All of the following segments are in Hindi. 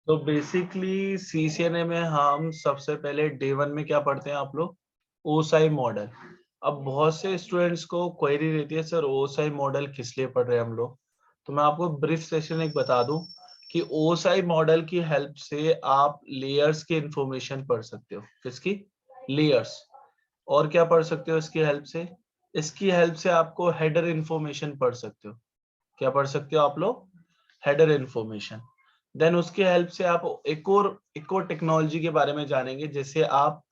तो बेसिकली सीसीएनए में हम सबसे पहले डे वन में क्या पढ़ते हैं आप लोग, ओसाई मॉडल। अब बहुत से स्टूडेंट्स को क्वेरी रहती है, सर ओसाई मॉडल किस लिए पढ़ रहे हैं हम लोग। तो मैं आपको ब्रीफ सेशन एक बता दूं कि ओसाई मॉडल की हेल्प से आप लेयर्स की इंफॉर्मेशन पढ़ सकते हो। किसकी? लेयर्स। और क्या पढ़ सकते हो इसकी हेल्प से? इसकी हेल्प से आपको हेडर इंफॉर्मेशन पढ़ सकते हो। क्या पढ़ सकते हो आप लोग? Header information. देन उसकी हेल्प से आप एक और टेक्नोलॉजी के बारे में जानेंगे, जैसे आप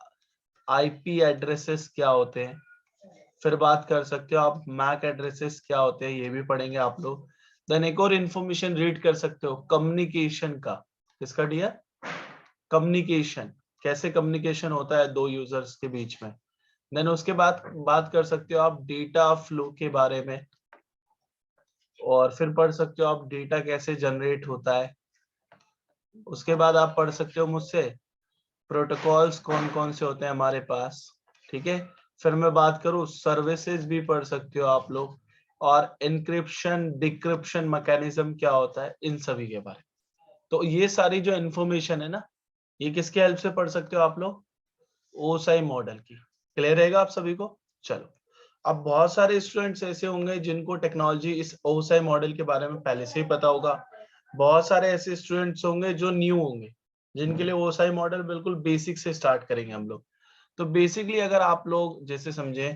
आईपी एड्रेसेस क्या होते हैं। फिर बात कर सकते हो आप मैक एड्रेसेस क्या होते हैं, ये भी पढ़ेंगे आप लोग। देन एक और इंफॉर्मेशन रीड कर सकते हो कम्युनिकेशन का। किसका डियर? कम्युनिकेशन। कैसे कम्युनिकेशन होता है दो यूजर्स के बीच में। देन उसके बाद बात कर सकते हो आप डेटा फ्लो के बारे में। और फिर पढ़ सकते हो आप डेटा कैसे जनरेट होता है। उसके बाद आप पढ़ सकते हो मुझसे प्रोटोकॉल्स कौन कौन से होते हैं हमारे पास। ठीक है। फिर मैं बात करूं सर्विसेज भी पढ़ सकते हो आप लोग, और एनक्रिप्शन डिक्रिप्शन मैकेनिज्म क्या होता है, इन सभी के बारे में। तो ये सारी जो इन्फॉर्मेशन है ना, ये किसके हेल्प से पढ़ सकते हो आप लोग? ओसाई मॉडल की। क्लियर रहेगा आप सभी को? चलो, अब बहुत सारे स्टूडेंट्स ऐसे होंगे जिनको टेक्नोलॉजी इस ओसाई मॉडल के बारे में पहले से ही पता होगा। बहुत सारे ऐसे स्टूडेंट्स होंगे जो न्यू होंगे, जिनके लिए ओसाई मॉडल बिल्कुल बेसिक से स्टार्ट करेंगे हम लोग। तो बेसिकली अगर आप लोग जैसे समझे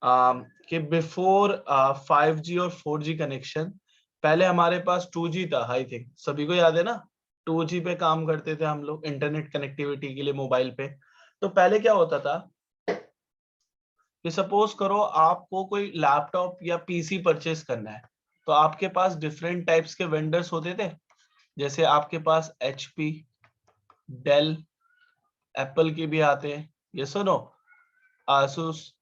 कि बिफोर 5G और 4G कनेक्शन, पहले हमारे पास 2G था। आई थिंक सभी को याद है ना, 2G पे काम करते थे हम लोग इंटरनेट कनेक्टिविटी के लिए मोबाइल पे। तो पहले क्या होता था कि सपोज करो आपको कोई लैपटॉप या पीसी परचेस करना है, तो आपके पास डिफरेंट टाइप्स के वेंडर्स होते थे। जैसे आपके पास एचपी, डेल, एप्पल के भी आते हैं, ये सुनो, आसूस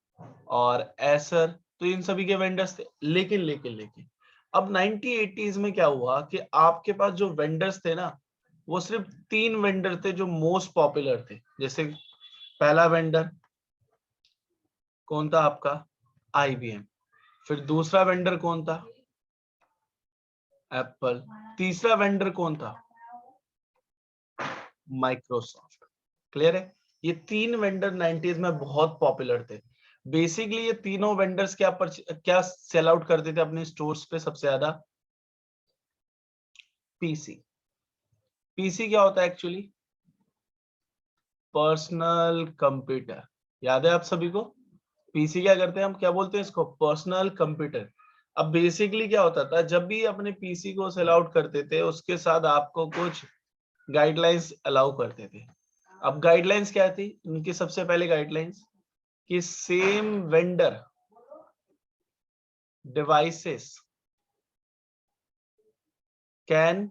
और एसर। तो इन सभी के वेंडर्स थे। लेकिन अब 1980s में क्या हुआ कि आपके पास जो वेंडर्स थे ना, वो सिर्फ 3 वेंडर थे जो मोस्ट पॉपुलर थे। जैसे पहला वेंडर कौन था आपका? आईबीएम। फिर दूसरा वेंडर कौन था? एप्पल। तीसरा वेंडर कौन था? माइक्रोसॉफ्ट। क्लियर है? ये 3 वेंडर 90s में बहुत पॉपुलर थे। बेसिकली ये तीनों वेंडर्स क्या सेल आउट करते थे अपने स्टोर्स पे सबसे ज्यादा? पीसी। पीसी क्या होता है एक्चुअली? Personal computer. याद है आप सभी को? पीसी क्या करते हैं, हम क्या बोलते हैं इसको? Personal computer. अब बेसिकली क्या होता था, जब भी अपने पीसी को सेल आउट करते थे उसके साथ आपको कुछ गाइडलाइंस अलाउ करते थे। अब गाइडलाइंस क्या थी उनकी? सबसे पहले गाइडलाइंस कि same vendor devices can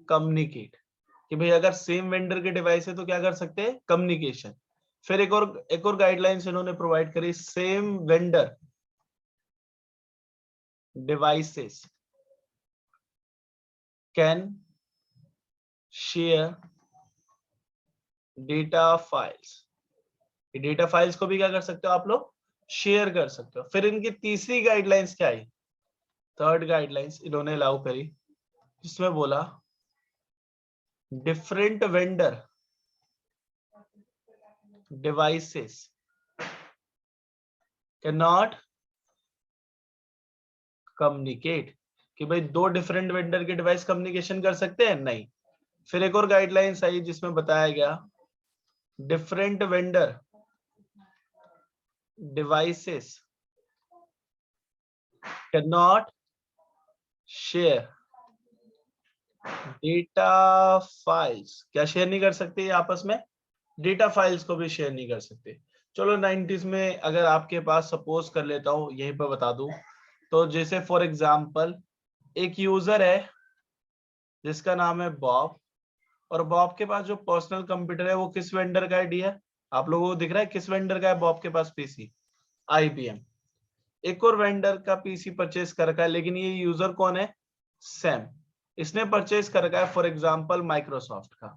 communicate. कि भाई अगर सेम वेंडर के डिवाइस है तो क्या कर सकते हैं? कम्युनिकेशन। फिर एक और गाइडलाइंस इन्होंने प्रोवाइड करी, same vendor devices can share data files. Data files को भी क्या कर सकते हो आप लोग? शेयर कर सकते हो। फिर इनकी तीसरी गाइडलाइंस क्या आई? थर्ड गाइडलाइंस इन्होंने अलाउ करी, जिसमें बोला different vendor devices can not communicate. कि भाई दो डिफरेंट वेंडर के डिवाइस कम्युनिकेशन कर सकते हैं? नहीं। फिर एक और गाइडलाइंस आई जिसमें बताया गया different vendor devices can not share data files. क्या शेयर नहीं कर सकते ये आपस में? डेटा फाइल्स को भी शेयर नहीं कर सकते। चलो 90s में अगर आपके पास सपोज कर लेता हूं यहीं पर बता दूं, तो जैसे फॉर एग्जांपल एक यूजर है जिसका नाम है बॉब, और बॉब के पास जो पर्सनल कंप्यूटर है वो किस वेंडर का है डियर? आप लोगों को दिख रहा है किस वेंडर का है बॉब के पास पीसी? आईबीएम। एक और वेंडर का पीसी परचेज कर रखा है, लेकिन ये यूजर कौन है? सैम। इसने परचेज कर रखा है फॉर एग्जांपल माइक्रोसॉफ्ट का।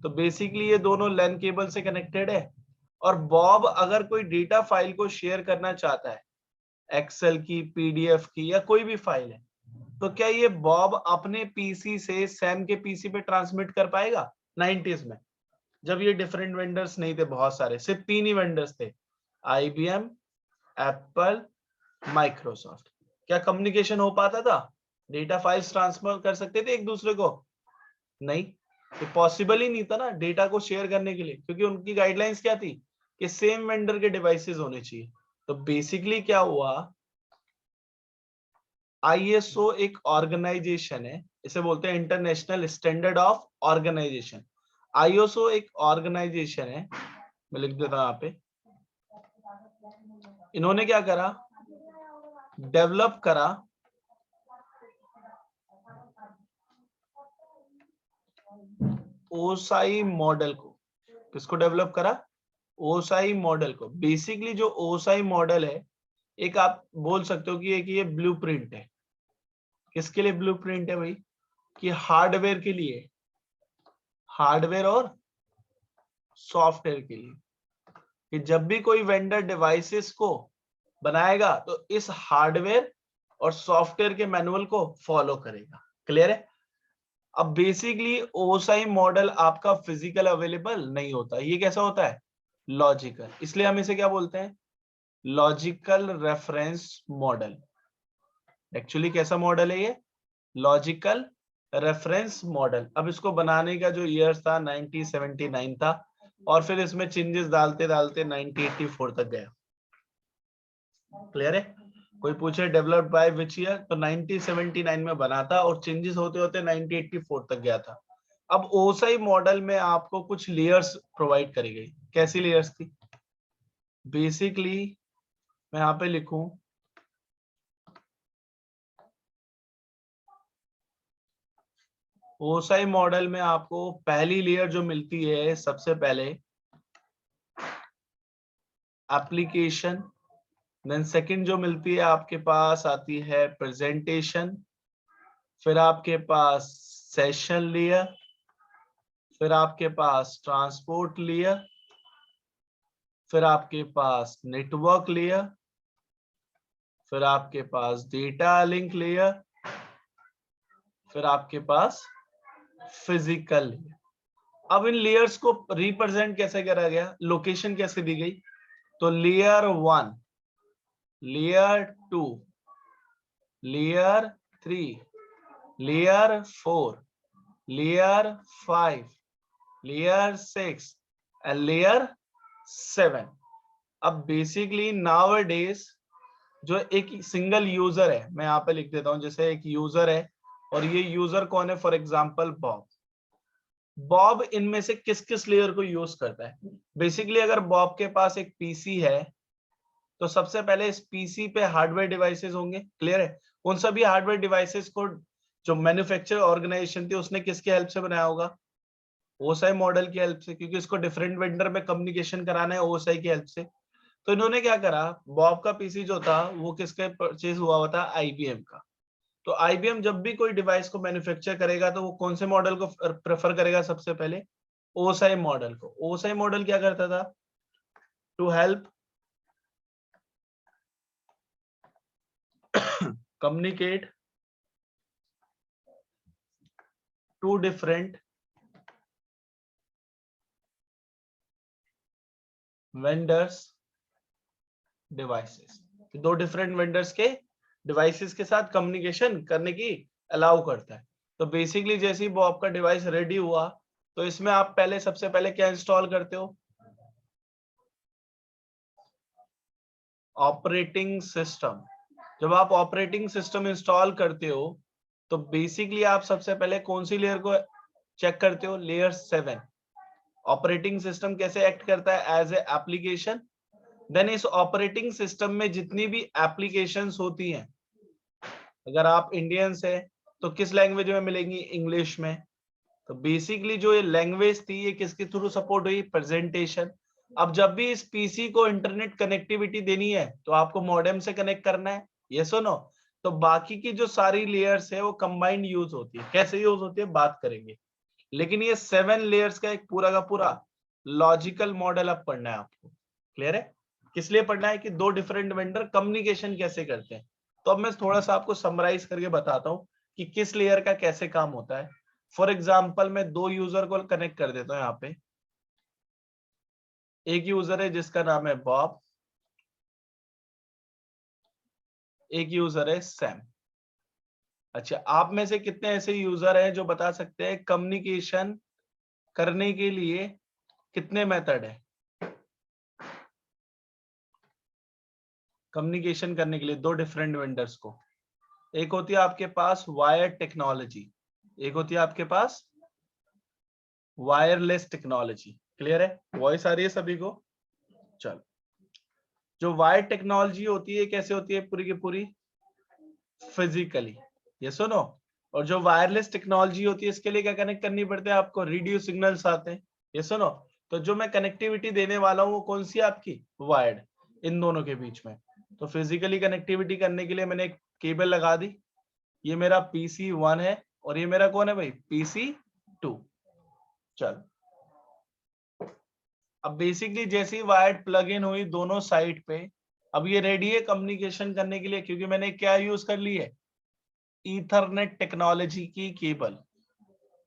तो बेसिकली ये दोनों लैन केबल से कनेक्टेड है। और बॉब अगर कोई डेटा फाइल को शेयर करना चाहता है, एक्सेल की, पीडीएफ की, या कोई भी फाइल है, तो क्या ये बॉब अपने पीसी से सैम के पीसी पे ट्रांसमिट कर पाएगा 90s में, जब ये डिफरेंट वेंडर्स नहीं थे, बहुत सारे, सिर्फ 3 ही वेंडर्स थे, IBM, एप्पल, माइक्रोसॉफ्ट। क्या कम्युनिकेशन हो पाता था? डेटा फाइल्स ट्रांसफर कर सकते थे एक दूसरे को? नहीं, ये पॉसिबल ही नहीं था ना डेटा को शेयर करने के लिए, क्योंकि उनकी गाइडलाइंस क्या थी कि सेम वेंडर के डिवाइसेस होने चाहिए। तो बेसिकली क्या हुआ, ISO एक ऑर्गेनाइजेशन है, इसे बोलते हैं international standard of organisation. ISO एक ऑर्गेनाइजेशन है, मैं लिख देता हूं यहाँ पे। इन्होंने क्या करा, डेवलप करा ओसाई मॉडल को। किसको डेवलप करा? ओसाई मॉडल को। बेसिकली जो ओसाई मॉडल है, एक आप बोल सकते हो कि एक ये ब्लूप्रिंट है। किसके लिए ब्लूप्रिंट है भाई? कि हार्डवेयर के लिए, हार्डवेयर और सॉफ्टवेयर के लिए, कि जब भी कोई वेंडर डिवाइसेस को बनाएगा तो इस हार्डवेयर और सॉफ्टवेयर के मैनुअल को फॉलो करेगा। क्लियर है? अब बेसिकली ओसाई मॉडल आपका फिजिकल अवेलेबल नहीं होता, ये कैसा होता है? लॉजिकल। इसलिए हम इसे क्या बोलते हैं? Logical reference model. एक्चुअली कैसा मॉडल है ये? Logical reference model. अब इसको बनाने का जो ईयर था 1979 था, और फिर इसमें चेंजेस डालते डालते 1984 तक गया। क्लियर है? कोई पूछे डेवलप्ड बाय विच ईयर, तो 1979 में बना था और चेंजेस होते होते 1984 तक गया था। अब ओसाई मॉडल में आपको कुछ लेयर्स प्रोवाइड करी गई। कैसी लेयर्स थी? बेसिकली मैं यहाँ पे लिखूं, ओसाई मॉडल में आपको पहली लेयर जो मिलती है, सबसे पहले एप्लीकेशन, देन सेकंड जो मिलती है आपके पास आती है प्रेजेंटेशन, फिर आपके पास सेशन लेयर, फिर आपके पास ट्रांसपोर्ट लेयर, फिर आपके पास नेटवर्क लेयर, फिर आपके पास डेटा लिंक लेयर, फिर आपके पास फिजिकल लेयर। अब इन लेयर्स को रिप्रेजेंट कैसे करा गया, लोकेशन कैसे दी गई? तो layer 1, layer 2, layer 3, layer 4, layer 5, layer 6 and layer 7। अब बेसिकली नाउअडेज जो एक सिंगल यूजर है, मैं यहाँ पे लिख देता हूं, जैसे एक यूजर है और ये यूजर कौन है? For example Bob. बॉब इनमें से किस किस लेयर को यूज करता है? बेसिकली अगर बॉब के पास एक पीसी है तो सबसे पहले इस पीसी पे हार्डवेयर डिवाइसेस होंगे। क्लियर है? उन सभी हार्डवेयर डिवाइसेस को जो मैन्युफैक्चर ऑर्गेनाइजेशन थी उसने किसके हेल्प से बनाया होगा? ओएसआई मॉडल की हेल्प से, क्योंकि इसको डिफरेंट वेंडर में कम्युनिकेशन कराना है ओएसआई की हेल्प से। तो इन्होंने क्या करा, बॉब का पीसी जो था वो किसके परचेज हुआ हुआ था? आईबीएम का। तो आईबीएम जब भी कोई डिवाइस को मैन्युफैक्चर करेगा तो वो कौन से मॉडल को प्रेफर करेगा? सबसे पहले ओएसआई मॉडल को। ओएसआई मॉडल क्या करता था? To help communicate two different vendors devices। दो डिफरेंट वेंडर्स के डिवाइसेस के साथ कम्युनिकेशन करने की अलाउ करता है। तो बेसिकली जैसे ही वो आपका डिवाइस रेडी हुआ तो इसमें आप पहले सबसे पहले क्या इंस्टॉल करते हो? Operating system. जब आप ऑपरेटिंग सिस्टम इंस्टॉल करते हो तो बेसिकली आप सबसे पहले कौन सी लेयर को चेक करते हो? लेयर 7। ऑपरेटिंग सिस्टम कैसे एक्ट करता है? As a application. देन इस ऑपरेटिंग सिस्टम में जितनी भी एप्लीकेशंस होती हैं, अगर आप इंडियंस है तो किस लैंग्वेज में मिलेंगी? इंग्लिश में। तो बेसिकली जो ये लैंग्वेज थी ये किसके थ्रू सपोर्ट हुई? प्रेजेंटेशन। अब जब भी इस पीसी को इंटरनेट कनेक्टिविटी देनी है तो आपको मॉडेम से कनेक्ट करना है, यस और नो? तो बाकी की जो सारी लेयर्स है वो कंबाइंड यूज होती है। कैसे यूज होती है बात करेंगे, लेकिन ये 7 लेयर्स का एक पूरा का पूरा लॉजिकल मॉडल अब पढ़ना है आपको। क्लियर है? किस लिए पढ़ना है? कि दो डिफरेंट वेंडर कम्युनिकेशन कैसे करते हैं। तो अब मैं थोड़ा सा आपको समराइज करके बताता हूँ कि किस लेयर का कैसे काम होता है। फॉर एग्जाम्पल मैं दो यूजर को कनेक्ट कर देता हूं यहाँ पे। एक यूजर है जिसका नाम है बॉब, एक यूजर है सैम। अच्छा, आप में से कितने ऐसे यूजर हैं जो बता सकते हैं कम्युनिकेशन करने के लिए कितने मेथड है? कम्युनिकेशन करने के लिए दो डिफरेंट वेंडर्स को, एक होती है आपके पास वायर टेक्नोलॉजी, एक होती है आपके पास वायरलेस टेक्नोलॉजी। क्लियर है? वॉइस आ रही है सभी को? चलो, जो वायर टेक्नोलॉजी होती है कैसे होती है? पूरी की पूरी फिजिकली, ये सुनो। और जो वायरलेस टेक्नोलॉजी होती है इसके लिए क्या कनेक्ट करनी पड़ती है आपको? रेडियो सिग्नल्स आते हैं, ये सुनो। तो जो मैं कनेक्टिविटी देने वाला हूँ वो कौन सी है आपकी? वायर्ड, इन दोनों के बीच में। तो फिजिकली कनेक्टिविटी करने के लिए मैंने एक केबल लगा दी। ये मेरा PC1 है और ये मेरा कौन है भाई? PC2। चल, अब बेसिकली जैसे ही वायर्ड प्लग इन हुई दोनों साइड पे, अब ये रेडी है कम्युनिकेशन करने के लिए, क्योंकि मैंने क्या यूज कर ली है? ईथरनेट टेक्नोलॉजी की केबल।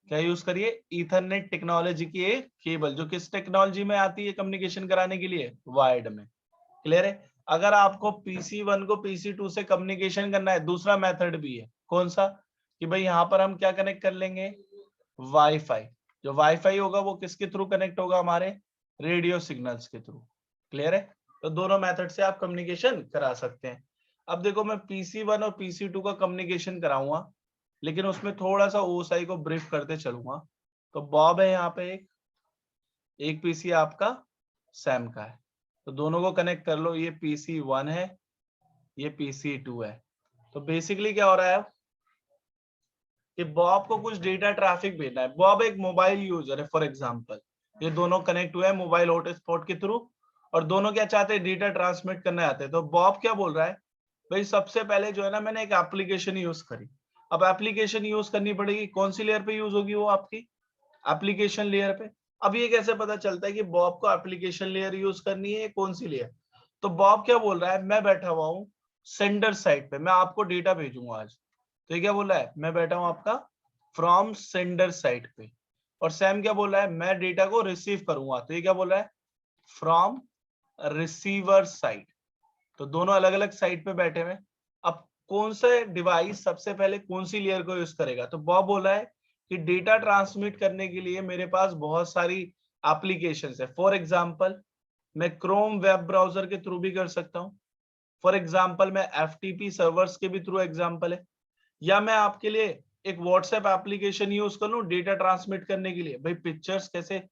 क्या यूज करिए? ईथरनेट टेक्नोलॉजी की एक केबल, जो किस टेक्नोलॉजी में आती है कम्युनिकेशन कराने के लिए? वायर्ड में। क्लियर है? अगर आपको PC1 को PC2 से कम्युनिकेशन करना है, दूसरा मेथड भी है। कौन सा? कि भाई यहाँ पर हम क्या कनेक्ट कर लेंगे? वाईफाई। जो वाईफाई होगा वो किसके थ्रू कनेक्ट होगा? हमारे रेडियो सिग्नल्स के थ्रू। क्लियर है? तो दोनों मेथड से आप कम्युनिकेशन करा सकते हैं। अब देखो, मैं PC1 और PC2 का कम्युनिकेशन कराऊंगा, लेकिन उसमें थोड़ा सा OSI को ब्रीफ करते चलूंगा। तो बॉब है यहाँ पे एक PC आपका सैम का है, तो दोनों को कनेक्ट कर लो। ये PC1 है, ये PC2 है। तो बेसिकली क्या हो रहा है कि बॉब को कुछ डेटा ट्रैफिक भेजना है। बॉब एक मोबाइल यूजर है फॉर एग्जांपल, ये दोनों कनेक्ट हुए हैं मोबाइल हॉटस्पॉट के थ्रू, और दोनों क्या चाहते हैं? डेटा ट्रांसमिट करना चाहते हैं। तो बॉब क्या बोल रहा है? भाई सबसे पहले जो है ना, मैंने एक एप्लीकेशन यूज करी। अब एप्लीकेशन यूज करनी पड़ेगी, कौन सी लेयर पे यूज होगी वो? आपकी एप्लीकेशन लेयर पे। अब ये कैसे पता चलता है कि बॉब को एप्लीकेशन लेयर यूज करनी है, कौन सी लेयर? तो बॉब क्या बोल रहा है? मैं बैठा हुआ हूँ सेंडर साइड पे, मैं आपको डेटा भेजूंगा आज। तो ये क्या बोल रहा है? मैं बैठा हूं आपका फ्रॉम सेंडर साइड पे। और सैम क्या बोल रहा है? मैं डेटा को रिसीव करूंगा। तो ये क्या बोल रहा है? From receiver side. तो दोनों अलग अलग साइड पे बैठे हुए। अब कौन सा डिवाइस सबसे पहले कौन सी लेयर को यूज करेगा? तो बॉब बोला है कि डेटा ट्रांसमिट करने के लिए मेरे पास बहुत सारी एप्लीकेशंस है। फॉर एग्जांपल, मैं क्रोम वेब ब्राउजर के थ्रू भी कर सकता हूँ। फॉर एग्जांपल, मैं FTP सर्वर्स के भी थ्रू एग्जांपल है। या मैं आपके लिए एक व्हाट्सएप एप्लीकेशन यूज कर लूं डेटा ट्रांसमिट करने के लिए। भाई पिक्चर्स कैसे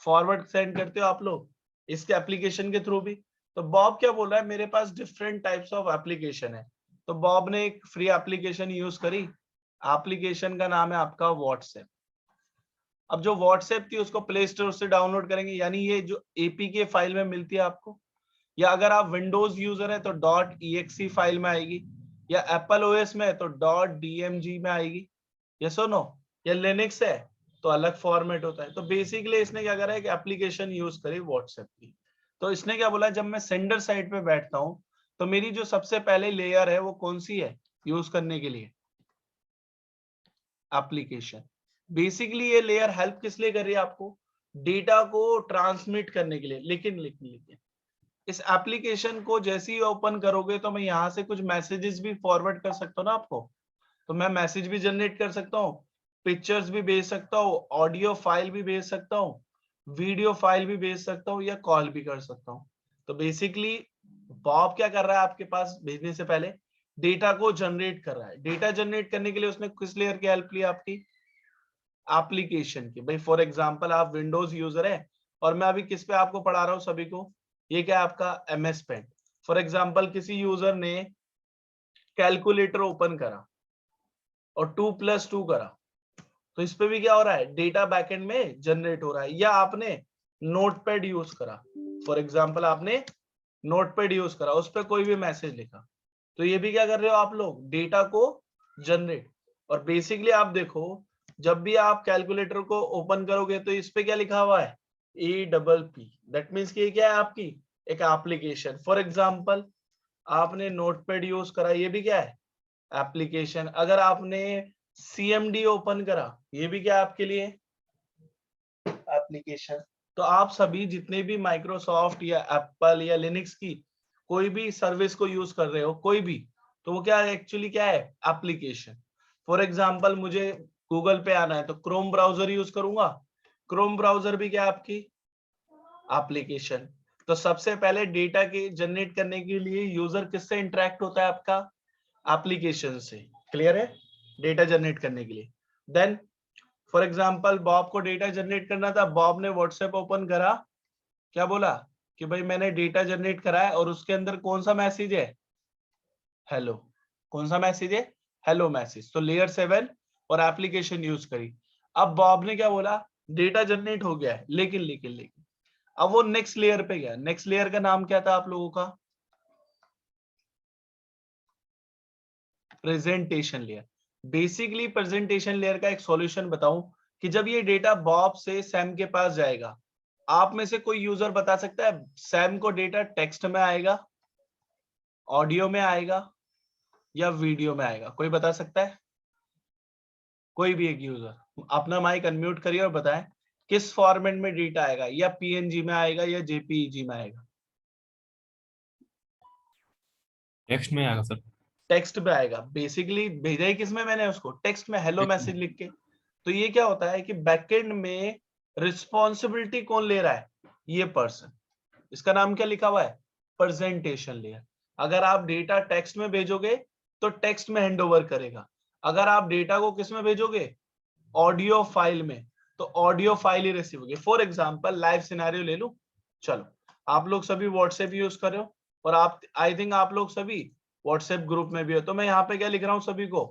फॉरवर्ड सेंड करते हो आप लोग? इसके एप्लीकेशन के थ्रू भी। तो बॉब क्या बोल रहा है? मेरे पास डिफरेंट टाइप्स ऑफ एप्लीकेशन है। तो बॉब ने एक फ्री एप्लीकेशन यूज करी, एप्लीकेशन का नाम है आपका व्हाट्सएप। अब जो व्हाट्सएप थी उसको प्ले स्टोर से डाउनलोड करेंगे, यानी ये जो APK फाइल में मिलती है आपको, या अगर आप विंडोज यूजर है तो .exe फाइल में आएगी, या एप्पल OS में है तो .dmg में आएगी। ये सुनो, या लिनक्स है तो अलग फॉर्मेट होता है। तो बेसिकली इसने क्या करा है कि एप्लीकेशन यूज करी व्हाट्सएप की। तो इसने क्या बोला, जब मैं सेंडर साइड पे बैठता हूं तो मेरी जो सबसे पहले लेयर है वो कौन सी है यूज करने के लिए? एप्लीकेशन। बेसिकली ये लेयर हेल्प किस लिए कर रही है आपको? डेटा को ट्रांसमिट करने के लिए। लेकिन इस एप्लीकेशन को जैसे ही ओपन करोगे तो मैं यहाँ से कुछ मैसेजेस भी फॉरवर्ड कर सकता हूँ ना आपको। तो मैं मैसेज भी जनरेट कर सकता हूँ, पिक्चर्स भी भेज सकता हूँ, ऑडियो फाइल भी भेज सकता हूँ, वीडियो फाइल भी भेज सकता हूँ, या कॉल भी कर सकता हूँ। तो बेसिकली बॉब क्या कर रहा है? आपके पास भेजने से पहले डेटा को जनरेट कर रहा है। डेटा जनरेट करने के लिए उसने किस लेयर की हेल्प ली? आपकी एप्लीकेशन की। भाई फॉर एग्जांपल आप विंडोज यूजर है और मैं अभी किस पे आपको पढ़ा रहा हूँ सभी को? ये क्या है आपका? MS paint. फॉर एग्जांपल किसी यूजर ने कैलकुलेटर ओपन करा और 2+2 करा, तो इस पे भी क्या हो रहा है? डेटा बैकएंड में जनरेट हो रहा है। या आपने नोटपैड यूज करा, फॉर एग्जांपल आपने नोटपैड यूज करा, उस पर कोई भी मैसेज लिखा, तो ये भी क्या कर रहे हो आप लोग? डेटा को जनरेट। और बेसिकली आप देखो, जब भी आप कैलकुलेटर को ओपन करोगे तो इस पे क्या लिखा हुआ है? EPP। दैट मीन्स कि ये क्या है आपकी? एक एप्लीकेशन। फॉर एग्जांपल आपने नोटपैड यूज करा, ये भी क्या है? एप्लीकेशन। अगर आपने CMD ओपन करा, ये भी क्या आपके लिए एप्लीकेशन। तो आप सभी जितने भी माइक्रोसॉफ्ट या एप्पल या लिनक्स की कोई भी सर्विस को यूज कर रहे हो, कोई भी, तो वो क्या एक्चुअली क्या है, एप्लीकेशन। फॉर एग्जांपल मुझे गूगल पे आना है तो क्रोम ब्राउजर यूज करूंगा, क्रोम ब्राउजर भी क्या आपकी एप्लीकेशन। तो सबसे पहले डेटा के जनरेट करने के लिए यूजर किससे इंटरेक्ट होता है, आपका एप्लीकेशन से। क्लियर है, डेटा जनरेट करने के लिए। देन फॉर एग्जाम्पल बॉब को डेटा जनरेट करना था, बॉब ने व्हाट्सएप ओपन करा, क्या बोला कि भाई मैंने डेटा जनरेट करा है, और उसके अंदर कौन सा मैसेज है, हेलो। कौन सा मैसेज है, हेलो मैसेज। तो लेयर 7 और एप्लीकेशन यूज करी। अब बॉब ने क्या बोला, डेटा जनरेट हो गया है, लेकिन अब वो नेक्स्ट लेयर पे गया। नेक्स्ट लेयर का नाम क्या था आप लोगों का, presentation layer. Basically presentation layer का एक सॉल्यूशन बताऊं कि जब ये डेटा बॉब से सैम के पास जाएगा, आप में से कोई यूजर बता सकता है सैम को डेटा टेक्स्ट में आएगा, ऑडियो में आएगा, या वीडियो में आएगा? कोई बता सकता है? कोई भी एक यूजर अपना माइक अनम्यूट करिए और बताएं किस फॉर्मेट में डेटा आएगा, या पीएनजी में आएगा या जेपीईजी में आएगा? टेक्स्ट में आएगा सर। टेक्स्ट में आएगा। बेसिकली भेजा ही किसमें मैंने उसको, टेक्स्ट में, हेलो मैसेज लिख के। तो ये क्या होता है कि बैकएंड में रिस्पॉन्सिबिलिटी कौन ले रहा है, ये पर्सन। इसका नाम क्या लिखा हुआ है, प्रेजेंटेशन लेयर। अगर आप डेटा टेक्स्ट में भेजोगे तो टेक्स्ट में हैंडओवर करेगा। अगर आप डेटा को किस में भेजोगे, ऑडियो फाइल में, तो ऑडियो फाइल ही रिसीव होगी। फॉर एग्जांपल लाइव सिनेरियो ले लूं, चलो आप लोग सभी व्हाट्सएप यूज कर रहे हो, और आप आई थिंक आप लोग सभी व्हाट्सएप ग्रुप में भी हो। तो मैं यहाँ पे क्या लिख रहा हूँ, सभी को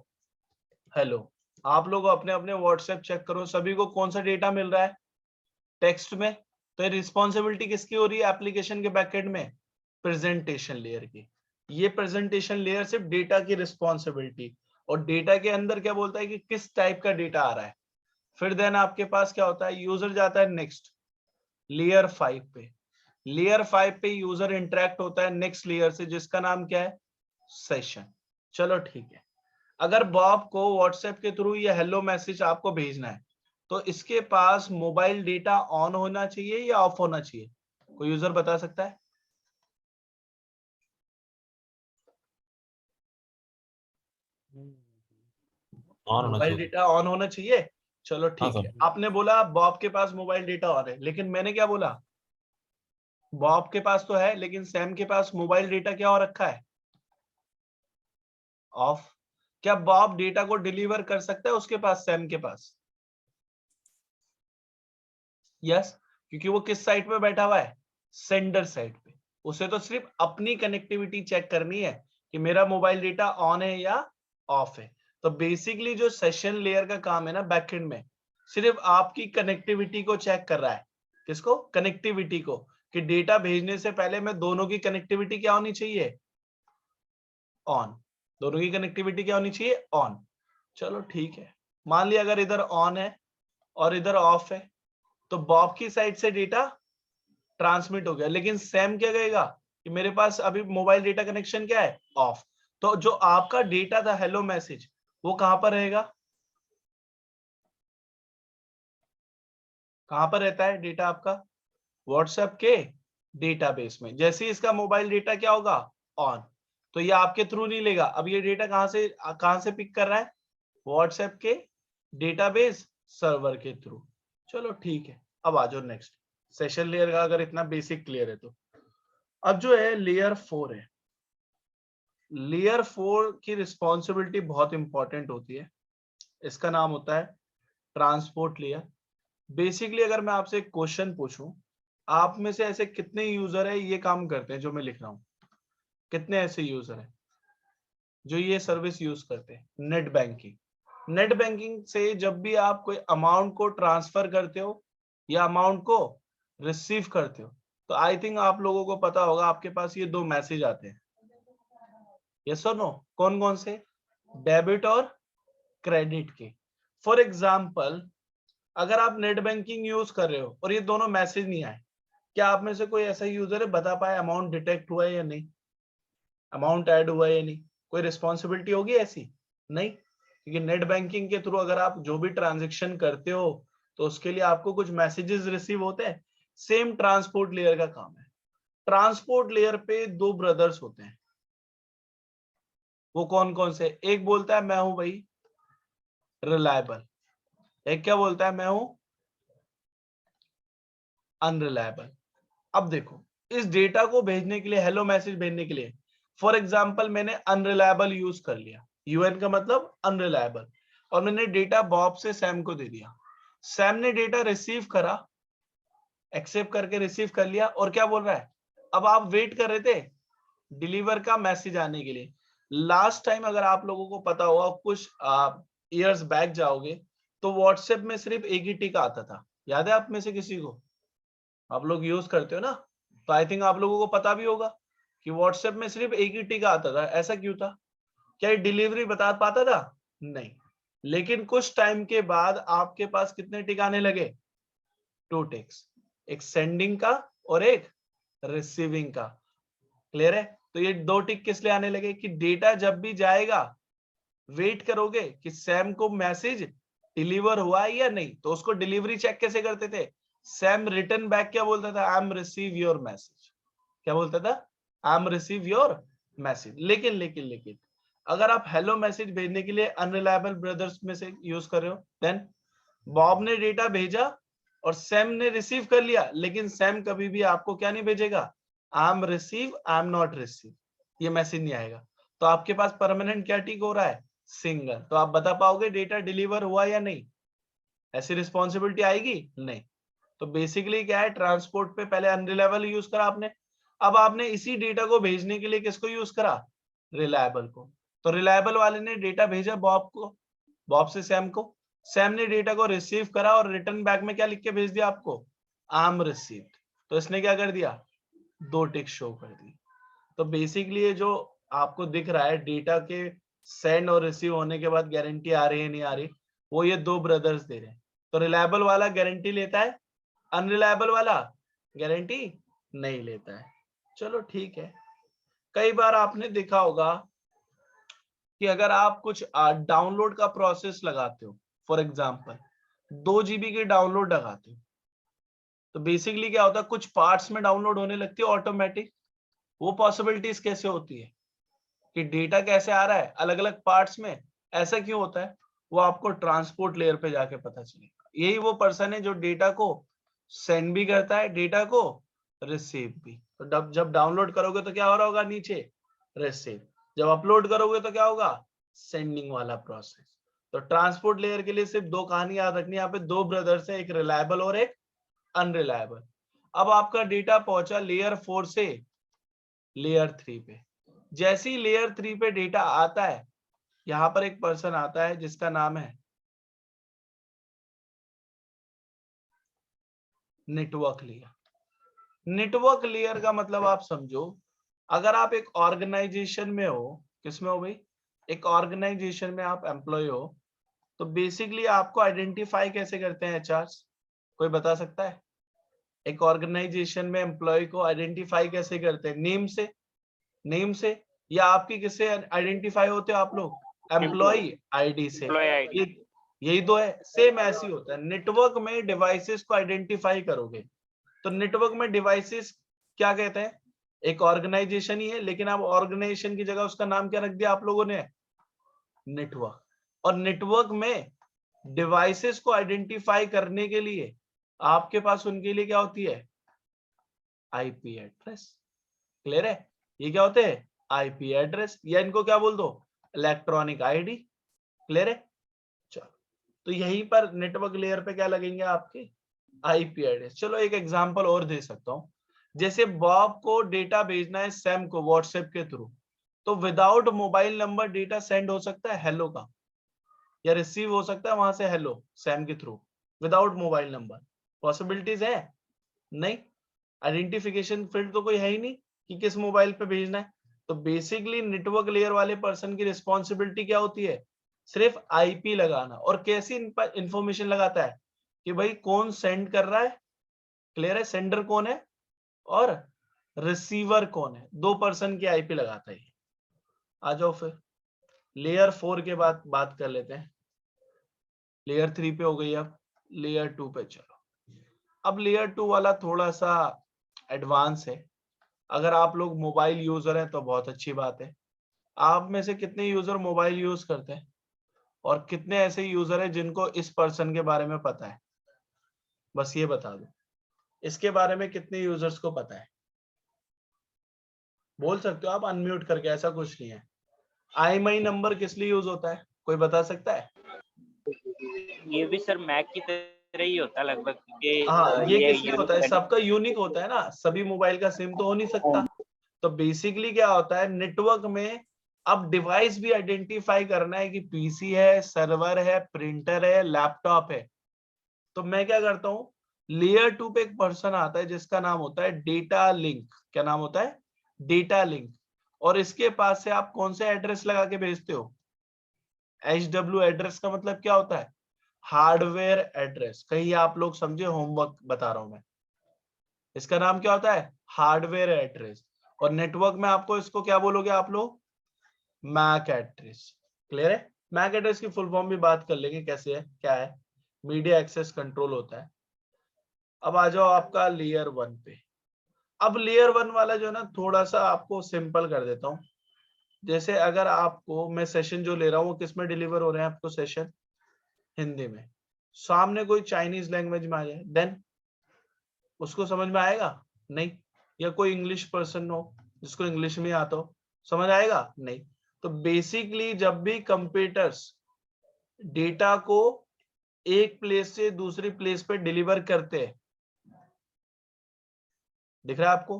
हेलो। आप लोग अपने अपने व्हाट्सएप चेक करो, सभी को कौन सा डेटा मिल रहा है, टेक्स्ट में। तो ये रिस्पॉन्सिबिलिटी किसकी हो रही है एप्लीकेशन के बैकएंड में, प्रेजेंटेशन लेयर की। ये प्रेजेंटेशन लेयर सिर्फ डेटा की रिस्पॉन्सिबिलिटी, और डेटा के अंदर क्या बोलता है कि किस टाइप का डेटा आ रहा है। फिर देन आपके पास क्या होता है, यूजर जाता है नेक्स्ट लेयर 5 पे। लेयर 5 पे यूजर इंटरेक्ट होता है नेक्स्ट लेयर से, जिसका नाम क्या है, सेशन। चलो ठीक है। अगर बॉब को व्हाट्सएप के थ्रू ये हेलो मैसेज आपको भेजना है, तो इसके पास मोबाइल डेटा ऑन होना चाहिए या ऑफ होना चाहिए? कोई यूजर बता सकता है? ऑन होना मोबाइल चाहिए। डेटा ऑन होना चाहिए। चलो हाँ ठीक है, सर। आपने बोला बॉब के पास मोबाइल डेटा ऑन है, लेकिन मैंने क्या बोला, बॉब के पास तो है लेकिन सैम के पास मोबाइल डेटा क्या हो रखा है, ऑफ। क्या बॉब डेटा को डिलीवर कर सकता है उसके पास, सैम के पास? यस, क्योंकि वो किस साइड पे बैठा हुआ है, सेंडर साइड पे। उसे तो सिर्फ अपनी कनेक्टिविटी चेक करनी है कि मेरा मोबाइल डेटा ऑन है या ऑफ है। तो बेसिकली जो सेशन लेयर का काम है ना बैकएंड में, सिर्फ आपकी कनेक्टिविटी को चेक कर रहा है। किसको, कनेक्टिविटी को, कि डेटा भेजने से पहले मैं दोनों की कनेक्टिविटी क्या होनी चाहिए, ऑन। दोनों की कनेक्टिविटी क्या होनी चाहिए, ऑन। चलो ठीक है, मान लिया अगर इधर ऑन है और इधर ऑफ है, तो बॉब की साइड से डेटा ट्रांसमिट हो गया, लेकिन सैम क्या कहेगा कि मेरे पास अभी मोबाइल डेटा कनेक्शन क्या है, ऑफ। तो जो आपका डेटा था हेलो मैसेज, वो कहां पर रहेगा, कहां पर रहता है डेटा आपका, व्हाट्सएप के डेटाबेस में। जैसे ही इसका मोबाइल डेटा क्या होगा, ऑन, तो ये आपके थ्रू नहीं लेगा। अब ये डेटा कहां से पिक कर रहा है, व्हाट्सएप के डेटाबेस सर्वर के थ्रू। चलो ठीक है, अब आ जाओ नेक्स्ट। सेशन लेयर का अगर इतना बेसिक क्लियर है तो अब जो है लेयर 4 है। लेयर 4 की रिस्पॉन्सिबिलिटी बहुत इंपॉर्टेंट होती है। इसका नाम होता है ट्रांसपोर्ट लेयर। बेसिकली अगर मैं आपसे एक क्वेश्चन पूछूं, आप में से ऐसे कितने यूजर है ये काम करते हैं जो मैं लिख रहा हूं, कितने ऐसे यूजर है जो ये सर्विस यूज करते हैं, नेट बैंकिंग। नेट बैंकिंग से जब भी आप कोई अमाउंट को ट्रांसफर करते हो या अमाउंट को रिसीव करते हो, तो आई थिंक आप लोगों को पता होगा आपके पास ये दो मैसेज आते हैं, यस और नो? कौन कौन से, डेबिट और क्रेडिट के। फॉर एग्जाम्पल अगर आप नेट बैंकिंग यूज कर रहे हो और ये दोनों मैसेज नहीं आए, क्या आप में से कोई ऐसा यूजर है बता पाए अमाउंट डिटेक्ट हुआ है या नहीं, अमाउंट ऐड हुआ है या नहीं? कोई रिस्पॉन्सिबिलिटी होगी ऐसी? नहीं। क्योंकि नेट बैंकिंग के थ्रू अगर आप जो भी ट्रांजेक्शन करते हो तो उसके लिए आपको कुछ मैसेजेस रिसीव होते हैं। सेम ट्रांसपोर्ट लेयर का काम है। ट्रांसपोर्ट लेयर पे दो ब्रदर्स होते हैं, वो कौन कौन से? एक बोलता है मैं हूं भाई रिलायबल, एक क्या बोलता है मैं हूं अनरिलायबल। अब देखो, इस डेटा को भेजने के लिए, हेलो मैसेज भेजने के लिए, फॉर एग्जांपल मैंने अनरिलायबल यूज कर लिया, यूएन का मतलब अनरिलायबल, और मैंने डेटा बॉब से सैम को दे दिया। सैम ने डेटा रिसीव करा, एक्सेप्ट करके रिसीव कर लिया, और क्या बोल रहा है, अब आप वेट कर रहे थे डिलीवर का मैसेज आने के लिए। लास्ट टाइम अगर आप लोगों को पता होगा, कुछ ईयर्स बैक जाओगे तो व्हाट्सएप में सिर्फ एक ही टिक आता था, याद है आप में से किसी को? आप लोग यूज करते हो ना, तो आई थिंक आप लोगों को पता भी होगा कि व्हाट्सएप में सिर्फ एक ही टिक आता था। ऐसा क्यों था? क्या ये डिलीवरी बता पाता था? नहीं। लेकिन कुछ टाइम के बाद आपके पास कितने टिक आने लगे? 2 टिक्स, एक सेंडिंग का और एक रिसीविंग का। क्लियर है? तो ये 2 टिक किस लिए आने लगे कि डेटा जब भी जाएगा वेट करोगे कि सैम को मैसेज डिलीवर हुआ है या नहीं, तो उसको डिलीवरी चेक कैसे करते थे? सैम रिटर्न बैक क्या बोलता था? I am receive your message. क्या बोलता था? I am receive your message. लेकिन अगर आप हेलो मैसेज भेजने के लिए अनरिलायबल ब्रदर्स में से यूज कर रहे हो, देन बॉब ने डेटा भेजा और सैम ने रिसीव कर लिया, लेकिन सैम कभी भी आपको क्या नहीं भेजेगा? I am receive, I am not receive, ये मैसेज नहीं आएगा। तो आपके पास परमानेंट क्या टिक हो रहा है? सिंगल। तो आप बता पाओगे डेटा डिलीवर हुआ या नहीं? ऐसी रिस्पॉन्सिबिलिटी आएगी? नहीं। तो बेसिकली क्या है, ट्रांसपोर्ट पे पहले अनरिलायबल यूज करा आपने, अब आपने इसी डेटा को भेजने के लिए किसको यूज करा? रिलायबल को। तो रिलायबल वाले ने डेटा भेजा बॉब को, बॉब से सैम को, सैम ने डेटा को रिसीव करा और रिटर्न बैक में क्या लिख के भेज दिया आपको? I am received. तो इसने क्या कर दिया? 2 टिक शो कर दी। तो बेसिकली ये जो आपको दिख रहा है डेटा के सेंड और रिसीव होने के बाद गारंटी आ रही है नहीं आ रही, वो ये 2 ब्रदर्स दे रहे हैं। तो रिलायबल वाला गारंटी लेता है, अनरिलायबल वाला गारंटी नहीं लेता है। चलो ठीक है। कई बार आपने देखा होगा कि अगर आप कुछ डाउनलोड का प्रोसेस लगाते हो, फॉर एग्जांपल 2 जीबी के डाउनलोड लगाते हो, तो बेसिकली क्या होता है, कुछ पार्ट्स में डाउनलोड होने लगती है ऑटोमेटिक। वो पॉसिबिलिटीज कैसे होती है कि डेटा कैसे आ रहा है अलग अलग पार्ट्स में, ऐसा क्यों होता है, वो आपको ट्रांसपोर्ट लेयर पे जाके पता चलेगा। यही वो पर्सन है जो डेटा को सेंड भी करता है, डेटा को रिसीव भी। तो जब डाउनलोड करोगे तो क्या हो रहा होगा? नीचे रिसीव। जब अपलोड करोगे तो क्या होगा? सेंडिंग वाला प्रोसेस। तो ट्रांसपोर्ट लेयर के लिए सिर्फ 2 कहानी याद रखनी है, यहाँ पे 2 ब्रदर्स है, एक रिलायबल और एक अनरिलायबल। अब आपका डेटा पहुंचा लेयर 4 से लेयर 3 पे। जैसे ही लेयर 3 पे डेटा आता है, यहां पर एक पर्सन आता है जिसका नाम है नेटवर्क लेयर। नेटवर्क लेयर का मतलब आप समझो, अगर आप एक ऑर्गेनाइजेशन में हो, किसमें हो भाई? एक ऑर्गेनाइजेशन में आप एम्प्लॉय हो, तो बेसिकली आपको आइडेंटिफाई कैसे करते हैं एचआरस? कोई बता सकता है? एक ऑर्गेनाइजेशन में एम्प्लॉय को आइडेंटिफाई कैसे करते हैं? नेम से? नेम से? या आपकी किससे आइडेंटिफाई होते हो आप लोग? एम्प्लॉय आईडी से। ये यही तो है, सेम ऐसे ही होता है। नेटवर्क में डिवाइसेस को आइडेंटिफाई करोगे, तो नेटवर्क में डिवाइसेस क्या कहते हैं? एक ऑर्गेनाइजेशन ही है, लेकिन आप ऑर्गेनाइजेशन की जगह उसका नाम क्या रख दिया आप लोगों ने? नेटवर्क। और नेटवर्क में डिवाइसेस को आइडेंटिफाई करने के लिए आपके पास उनके लिए क्या होती है? IP address. क्लियर है? ये क्या होते हैं? आईपी एड्रेस, या इनको क्या बोल दो? Electronic ID. क्लियर है? चलो, तो यहीं पर नेटवर्क लेयर पे क्या लगेंगे आपके? IP address. चलो एक एग्जांपल और दे सकता हूं, जैसे बॉब को डेटा भेजना है सैम को व्हाट्सएप के थ्रू, तो without mobile number data send हो सकता है हेलो का, या रिसीव हो सकता है वहां से हेलो सैम के through without mobile number? Possibilities है? नहीं। आइडेंटिफिकेशन फील्ड तो कोई है ही नहीं कि किस मोबाइल पे भेजना है। तो बेसिकली नेटवर्क लेयर वाले पर्सन की रिस्पॉन्सिबिलिटी क्या होती है? सिर्फ आईपी लगाना। और कैसी इंफॉर्मेशन लगाता है कि भाई कौन सेंड कर रहा है, क्लियर है, सेंडर कौन है और रिसीवर कौन है, 2 पर्सन की आईपी लगाता है। आ जाओ फिर। लेयर 4 के बाद बात कर लेते हैं। लेयर 3 पे हो गई, अब लेयर 2 पे चलो। अब लेयर 2 वाला थोड़ा सा एडवांस है। अगर आप लोग मोबाइल यूजर हैं तो बहुत अच्छी बात है। आप में से कितने यूजर मोबाइल यूज करते हैं और कितने ऐसे यूजर हैं जिनको इस पर्सन के बारे में पता है? बस ये बता दो, इसके बारे में कितने यूजर्स को पता है? बोल सकते हो आप अनम्यूट करके, ऐसा कुछ नहीं है। IMEI नंबर किस लिए यूज होता है, कोई बता सकता है? ये भी सर मैक की तरह ही होता है लगभग, क्योंकि हाँ, ये ये किस लिए होता है? सबका यूनिक होता है ना, सभी मोबाइल का सेम तो हो नहीं सकता। तो बेसिकली क्या होता है, नेटवर्क में अब डिवाइस भी आइडेंटिफाई करना है कि पीसी है, सर्वर है, प्रिंटर है, लैपटॉप है। तो मैं क्या करता हूँ, लेयर 2 पे एक पर्सन आता है जिसका नाम होता है डेटा लिंक। क्या नाम होता है? Data link. और इसके पास से आप कौन से एड्रेस लगा के भेजते हो? HW एड्रेस का मतलब क्या होता है? Hardware address. कहीं आप लोग समझे, होमवर्क बता रहा हूं मैं। इसका नाम क्या होता है? Hardware address. और नेटवर्क में आपको इसको क्या बोलोगे आप लोग? MAC address. क्लियर है? मैक एड्रेस की फुल फॉर्म भी बात कर लेंगे कैसे है, क्या है। मीडिया एक्सेस कंट्रोल होता है। अब आ जाओ आपका लेयर 1 पे। अब लेयर 1 वाला जो है ना, थोड़ा सा आपको सिंपल कर देता हूँ। जैसे अगर आपको मैं सेशन जो ले रहा हूँ वो किस में डिलीवर हो रहे हैं आपको सेशन? हिंदी में। सामने कोई चाइनीज लैंग्वेज में आ जाए, देन उसको समझ में आएगा? नहीं। या कोई इंग्लिश पर्सन हो जिसको इंग्लिश में आता हो, समझ आएगा? नहीं। तो बेसिकली जब भी कंप्यूटर्स डेटा को एक प्लेस से दूसरी प्लेस पे डिलीवर करते हैं, दिख रहा है आपको?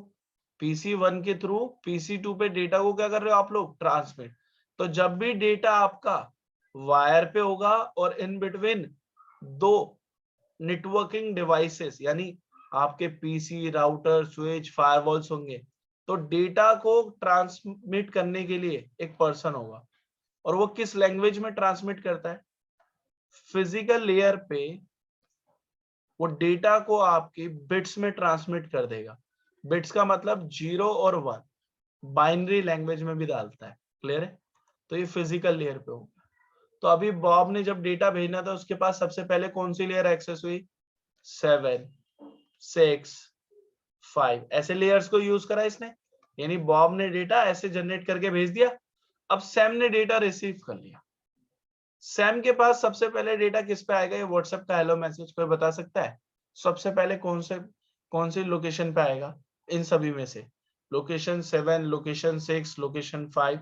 PC1 के थ्रू PC2 पे डेटा को क्या कर रहे हो आप लोग? ट्रांसमिट। तो जब भी डेटा आपका वायर पे होगा और इन बिटवीन दो नेटवर्किंग डिवाइसेस, यानी आपके पीसी, राउटर, स्विच, फायरवॉल्स होंगे, तो डेटा को ट्रांसमिट करने के लिए एक पर्सन होगा। और वो किस लैंग्वेज में ट्रांसमिट करता है? फिजिकल लेयर पे वो डेटा को आपकी बिट्स में ट्रांसमिट कर देगा। बिट्स का मतलब 0 और 1, बाइनरी लैंग्वेज में भी डालता है। क्लियर है? तो ये फिजिकल लेयर पे होगा। तो अभी बॉब ने जब डेटा भेजना था उसके पास सबसे पहले कौन सी लेयर एक्सेस हुई? 7, 6, 5 ऐसे लेयर्स को यूज करा इसने। यानी बॉब ने डेटा ऐसे जनरेट करके भेज दिया। अब सैम ने डेटा रिसीव कर लिया। सैम के पास सबसे पहले डेटा किस पे आएगा? ये व्हाट्सएप का हेलो मैसेज, कोई बता सकता है? सबसे पहले कौन सी लोकेशन पे आएगा इन सभी में से? लोकेशन 7, लोकेशन 6, लोकेशन 5,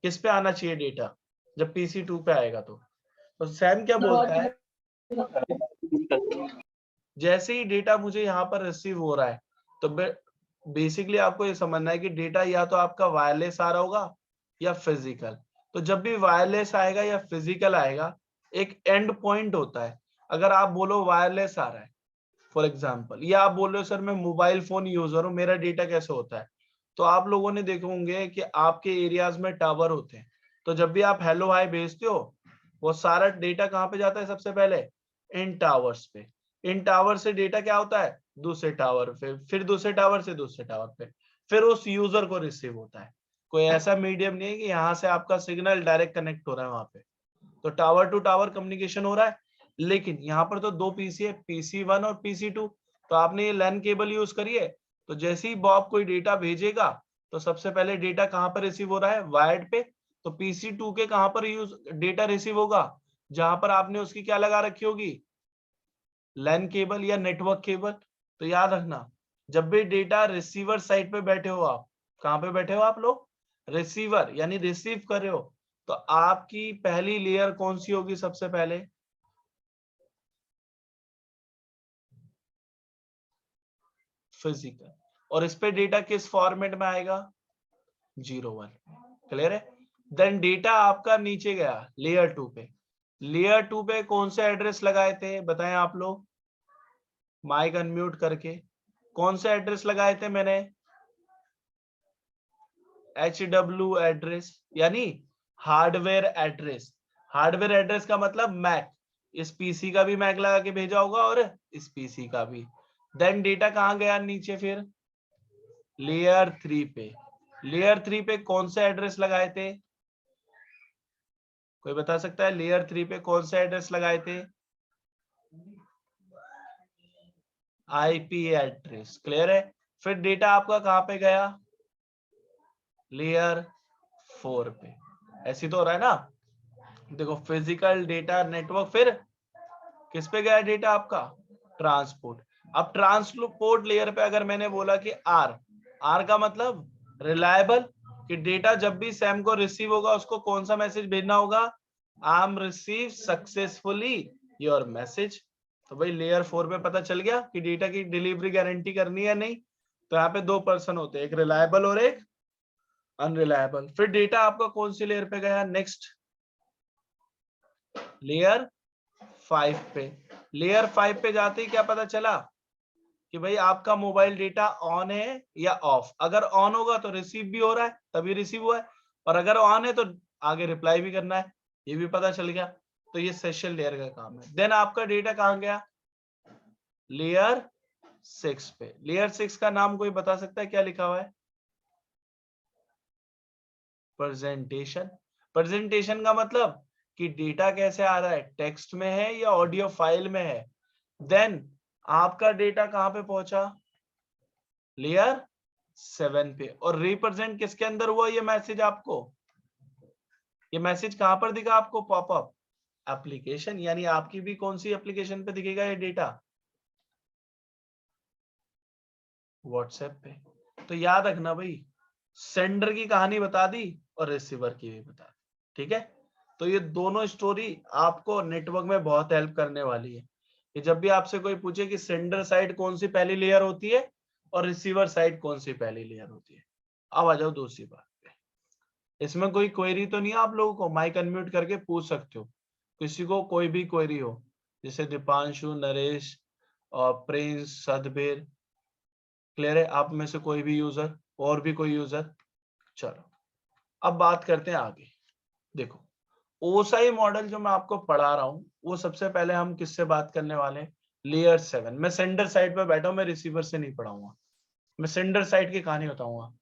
किस पे आना चाहिए डेटा जब PC2 पे आएगा? तो सैम क्या बोलता है, जैसे ही डेटा मुझे यहाँ पर रिसीव हो रहा है, तो बेसिकली आपको ये समझना है कि डेटा या तो आपका वायरलेस आ रहा होगा या फिजिकल। तो जब भी वायरलेस आएगा या फिजिकल आएगा, एक एंड पॉइंट होता है। अगर आप बोलो वायरलेस आ रहा है फॉर एग्जाम्पल, या आप बोल रहे हो सर मैं मोबाइल फोन यूजर हूँ, मेरा डेटा कैसे होता है, तो आप लोगों ने देखे होंगे कि आपके एरियाज में टावर होते हैं। तो जब भी आप हेलो हाय भेजते हो, वो सारा डेटा कहाँ पे जाता है? सबसे पहले इन टावर्स पे। इन टावर से डेटा क्या होता है? दूसरे टावर पे, फिर दूसरे टावर से दूसरे टावर पे, फिर उस यूजर को रिसीव होता है। कोई ऐसा मीडियम नहीं है कि यहाँ से आपका सिग्नल डायरेक्ट कनेक्ट हो रहा है वहां पे। तो टावर टू टावर कम्युनिकेशन हो रहा है। लेकिन यहाँ पर तो दो पीसी है, PC1 और PC2। तो आपने ये लैन केबल यूज करी है। तो जैसे ही बॉब कोई डेटा भेजेगा, तो सबसे पहले डेटा कहाँ पर रिसीव हो रहा है? वायर्ड पे। तो PC2 के कहाँ पर यूज डेटा रिसीव होगा? जहां पर आपने उसकी क्या लगा रखी होगी? लैन केबल या नेटवर्क केबल। तो याद रखना, जब भी डेटा रिसीवर साइड पे बैठे हो आप, कहां पे बैठे हो आप लोग? रिसीवर, यानी रिसीव कर रहे हो। तो आपकी पहली लेयर कौन सी होगी सबसे पहले? फिजिकल। और इस पे डेटा किस फॉर्मेट में आएगा? 0, 1। क्लियर है? देन डेटा आपका नीचे गया लेयर 2 पे। लेयर 2 पे कौन से एड्रेस लगाए थे बताएं आप लोग, माइक अनम्यूट करके। कौन से एड्रेस लगाए थे मैंने? HW एड्रेस, यानी हार्डवेयर एड्रेस। हार्डवेयर एड्रेस का मतलब मैक। इस पीसी का भी मैक लगा के भेजा होगा और इस पीसी का भी। देन डेटा कहां गया नीचे? फिर लेयर 3 पे। लेयर 3 पे कौन से एड्रेस लगाए थे? कोई बता सकता है लेयर 3 पे कौन सा एड्रेस लगाए थे? आईपी एड्रेस, क्लियर है। फिर डेटा आपका कहाँ पे गया? लेयर 4 पे। ऐसी तो हो रहा है ना। देखो फिजिकल डेटा नेटवर्क, फिर किस पे गया डेटा आपका? ट्रांसपोर्ट। अब ट्रांसपोर्ट लेयर पे अगर मैंने बोला कि आर का मतलब रिलायबल, कि डेटा जब भी सैम को रिसीव होगा उसको कौन सा मैसेज भेजना होगा? I am receive successfully your message. तो भाई लेयर 4 पे पता चल गया कि डेटा की डिलीवरी गारंटी करनी है नहीं। तो यहाँ पे 2 पर्सन होते हैं, एक रिलायबल और एक अनरिलायबल। फिर डेटा आपका कौन सी लेयर पे गया? नेक्स्ट लेयर 5 पे। लेयर 5 पे जाते ही क्या पता चला कि भाई आपका मोबाइल डेटा ऑन है या ऑफ। अगर ऑन होगा तो रिसीव भी हो रहा है, तभी रिसीव हुआ है, और अगर ऑन है तो आगे रिप्लाई भी करना है, ये भी पता चल गया। तो ये सेशन लेयर का काम है। देन आपका डेटा कहाँ गया? लेयर 6 पे। लेयर 6 का नाम कोई बता सकता है क्या लिखा हुआ है? प्रेजेंटेशन। प्रेजेंटेशन का मतलब कि डेटा कैसे आ रहा है, टेक्स्ट में है या ऑडियो फाइल में है। देन आपका डेटा कहां पे पहुंचा? लेयर 7 पे। और रिप्रेजेंट किसके अंदर हुआ ये मैसेज आपको? ये मैसेज कहां पर दिखा आपको? पॉपअप एप्लीकेशन, यानी आपकी भी कौन सी एप्लीकेशन पे दिखेगा ये डेटा? व्हाट्सएप पे। तो याद रखना भाई, सेंडर की कहानी बता दी और रिसीवर की भी बता दी, ठीक है। तो ये दोनों स्टोरी आपको नेटवर्क में बहुत हेल्प करने वाली है कि जब भी आपसे कोई पूछे कि सेंडर साइड कौन सी पहली लेयर होती है और रिसीवर साइड कौन सी पहली लेयर होती है। अब आ जाओ दूसरी बात पे। इसमें कोई क्वेरी तो नहीं है आप लोगों को? माइक अनम्यूट करके पूछ सकते हो, किसी को कोई भी क्वेरी हो, जैसे दीपांशु, नरेश और प्रिंस, सदबीर, क्लियर है? आप में से कोई भी यूजर, और भी कोई यूजर? चलो अब बात करते हैं आगे। देखो ओसाई मॉडल जो मैं आपको पढ़ा रहा हूं वो सबसे पहले हम किससे बात करने वाले हैं? लेयर 7। मैं सेंडर साइड पे बैठा हूं, मैं रिसीवर से नहीं पढ़ाऊंगा, मैं सेंडर साइड की कहानी बताऊंगा।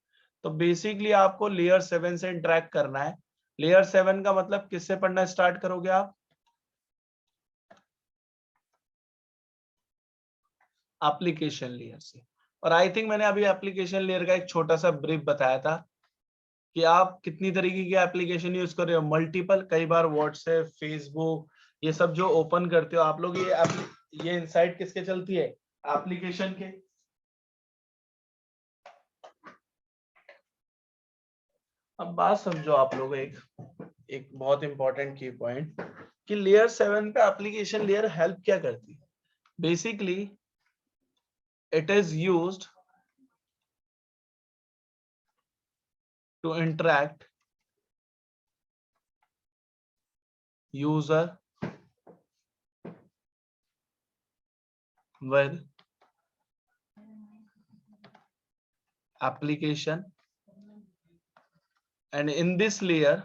तो बेसिकली आपको लेयर 7 से इंटरेक्ट करना है। लेयर 7 का मतलब किससे पढ़ना स्टार्ट करोगे आप? एप्लीकेशन लेयर से। और आई थिंक मैंने अभी एप्लीकेशन लेयर का एक छोटा सा ब्रीफ बताया था कि आप कितनी तरीके की एप्लीकेशन यूज कर रहे हो। मल्टीपल, कई बार व्हाट्सएप, फेसबुक, ये सब जो ओपन करते हो आप लोग, ये इनसाइट किसके चलती है? एप्लीकेशन के। अब बात समझो आप लोग, एक बहुत इंपॉर्टेंट की पॉइंट कि लेयर 7 पे एप्लीकेशन लेयर हेल्प क्या करती है। Basically it is used to interact user with application, and in this layer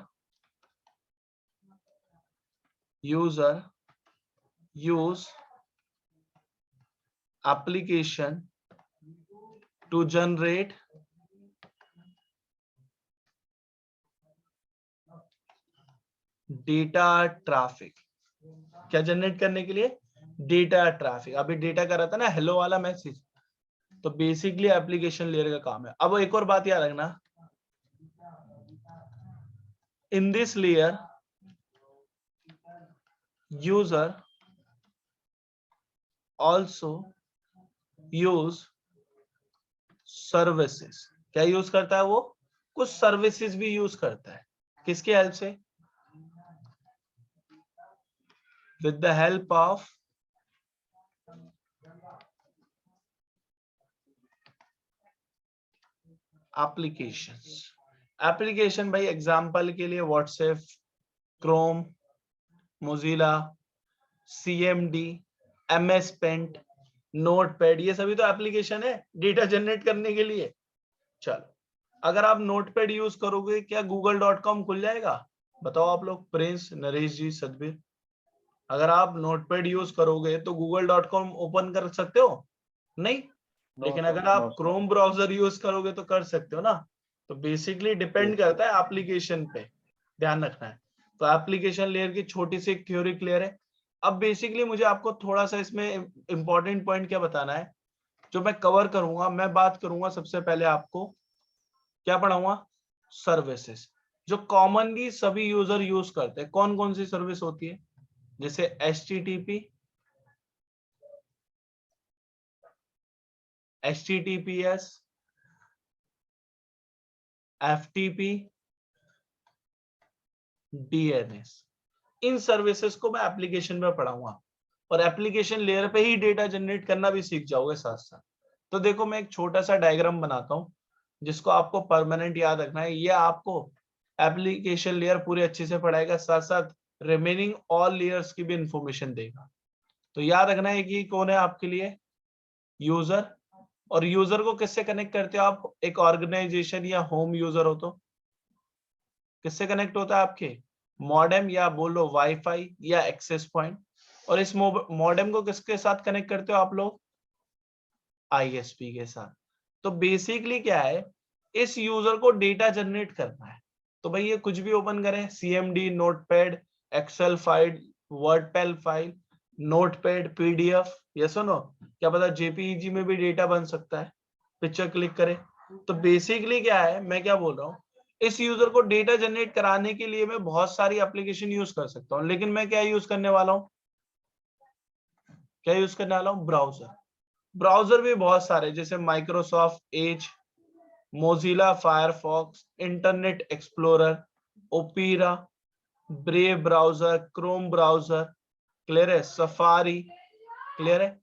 user use application to generate data traffic. क्या जनरेट करने के लिए? Data traffic. अभी डेटा कर रहा था ना हेलो वाला मैसेज, तो बेसिकली एप्लीकेशन लेयर का काम है। अब एक और बात याद रखना, in this layer user also use services. क्या यूज करता है वो? कुछ सर्विसेज भी यूज करता है। किसकी हेल्प से? with the help of applications। Application भाई एग्जांपल के लिए WhatsApp, Chrome, Mozilla, CMD, MS paint, notepad, ये सभी तो एप्लीकेशन है डेटा जनरेट करने के लिए। चलो अगर आप नोटपैड यूज करोगे क्या google.com खुल जाएगा? बताओ आप लोग, प्रिंस, नरेश जी, सदबीर, अगर आप नोटपैड यूज करोगे तो google.com ओपन कर सकते हो? नहीं। लेकिन अगर आप क्रोम ब्राउजर यूज करोगे तो कर सकते हो ना। तो बेसिकली डिपेंड करता है एप्लीकेशन पे, ध्यान रखना है। तो एप्लीकेशन लेयर की छोटी सी एक थ्योरी क्लियर है। अब बेसिकली मुझे आपको थोड़ा सा इसमें इंपॉर्टेंट पॉइंट क्या बताना है, जो मैं कवर करूंगा। मैं बात करूंगा सबसे पहले आपको क्या पढ़ाऊंगा, सर्विसेज जो कॉमनली सभी यूजर यूज करते हैं। कौन कौन सी सर्विस होती है, जैसे HTTP, HTTPS, FTP, DNS। इन सर्विसेज को मैं एप्लीकेशन में पढ़ाऊंगा और एप्लीकेशन लेयर पे ही डेटा जनरेट करना भी सीख जाओगे साथ साथ। तो देखो मैं एक छोटा सा डायग्राम बनाता हूं जिसको आपको परमानेंट याद रखना है। ये आपको एप्लीकेशन लेयर पूरी अच्छे से पढ़ाएगा, साथ साथ रिमेनिंग ऑल लेयर्स की भी इंफॉर्मेशन देगा। तो याद रखना है कि कौन है आपके लिए, यूजर। और यूजर को किससे कनेक्ट करते हो आप, एक ऑर्गेनाइजेशन या होम यूजर हो तो किससे कनेक्ट होता है आपके, मॉडेम या बोलो वाईफाई या एक्सेस पॉइंट। और इस मॉडेम को किसके साथ कनेक्ट करते हो आप लोग, ISP के साथ। तो बेसिकली क्या है, इस यूजर को डेटा जनरेट करना है। तो भाई ये कुछ भी ओपन करें, CMD, notepad, excel file, wordpad file, notepad, PDF, ये सुनो क्या पता JPEG में भी डेटा बन सकता है। पिक्चर क्लिक करें। तो बेसिकली क्या है, मैं क्या बोल रहा हूँ, इस यूजर को डेटा जनरेट कराने के लिए मैं बहुत सारी एप्लीकेशन यूज कर सकता हूँ, लेकिन मैं क्या यूज करने वाला हूँ, क्या यूज करने वाला हूँ, ब्राउजर। ब्राउजर भी बहुत सारे, जैसे Microsoft Edge, Mozilla Firefox, internet explorer, opera, brave browser, Chrome browser, clear है, सफारी, क्लियर है,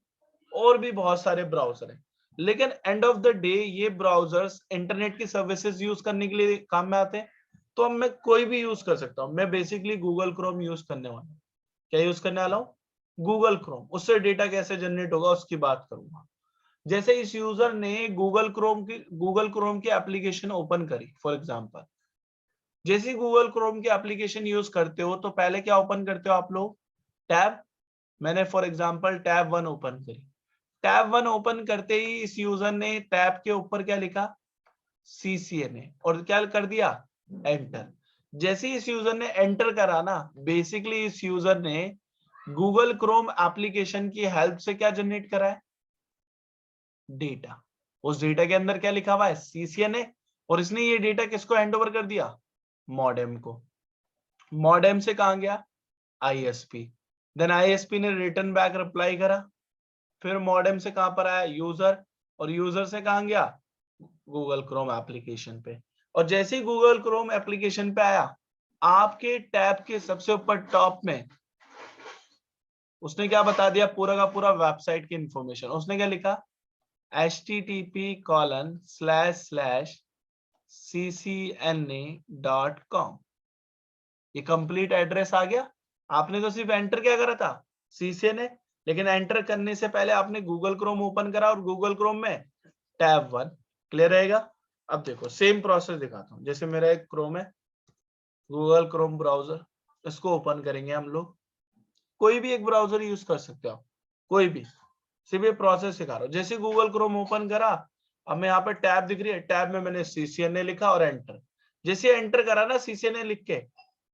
और भी बहुत सारे ब्राउजर हैं। लेकिन एंड ऑफ द डे ये ब्राउजर्स इंटरनेट की सर्विसेज यूज करने के लिए काम में आते हैं। तो अब मैं कोई भी यूज कर सकता हूं। मैं बेसिकली गूगल क्रोम यूज करने वाला हूं। क्या यूज करने वाला हूं, गूगल क्रोम। उससे डेटा कैसे जनरेट होगा उसकी बात करूंगा। जैसे इस यूजर ने गूगल क्रोम की एप्लीकेशन ओपन करी फॉर एग्जांपल। जैसे गूगल क्रोम की एप्लीकेशन यूज करते हो तो पहले क्या ओपन करते हो आप लोग, टैब। मैंने फॉर एग्जांपल टैब 1 ओपन करी। टैब 1 ओपन करते ही इस यूजर ने टैब के ऊपर क्या लिखा, CCNA, और क्या कर दिया, एंटर। जैसे ही इस यूजर ने एंटर करा ना, बेसिकली इस यूजर ने गूगल क्रोम एप्लीकेशन की हेल्प से क्या जनरेट करा है, डेटा। उस डेटा के अंदर क्या लिखा हुआ है, CCNA, और इसने ये डेटा किसको हैंड ओवर कर दिया, मॉडेम को। मॉडेम से कहां गया, ISP। देन ISP ने रिटर्न बैक रिप्लाई करा। फिर मॉडेम से कहां पर आया, यूजर, और यूजर से कहां गया, गूगल क्रोम एप्लीकेशन पे। और जैसे ही गूगल क्रोम एप्लीकेशन पे आया, आपके टैब के सबसे ऊपर टॉप में उसने क्या बता दिया, पूरा का पूरा वेबसाइट की इंफॉर्मेशन। उसने क्या लिखा, http://ccna.com। ये कंप्लीट एड्रेस आ गया। आपने तो सिर्फ एंटर क्या करा था, CCNA, लेकिन एंटर करने से पहले आपने गूगल क्रोम ओपन करा और गूगल क्रोम में टैब 1, क्लियर रहेगा। अब देखो सेम प्रोसेस दिखाता हूं। जैसे मेरा एक क्रोम है, गूगल क्रोम ब्राउजर, इसको ओपन करेंगे हम लोग। कोई भी एक ब्राउजर यूज कर सकते हो आप, कोई भी, सिर्फ ये प्रोसेस सिखा रहा हूं। जैसे गूगल क्रोम ओपन करा, अब मैं यहाँ पे टैब दिख रही है, टैब में मैंने CCNA लिखा और एंटर। जैसे एंटर करा ना CCNA लिख के,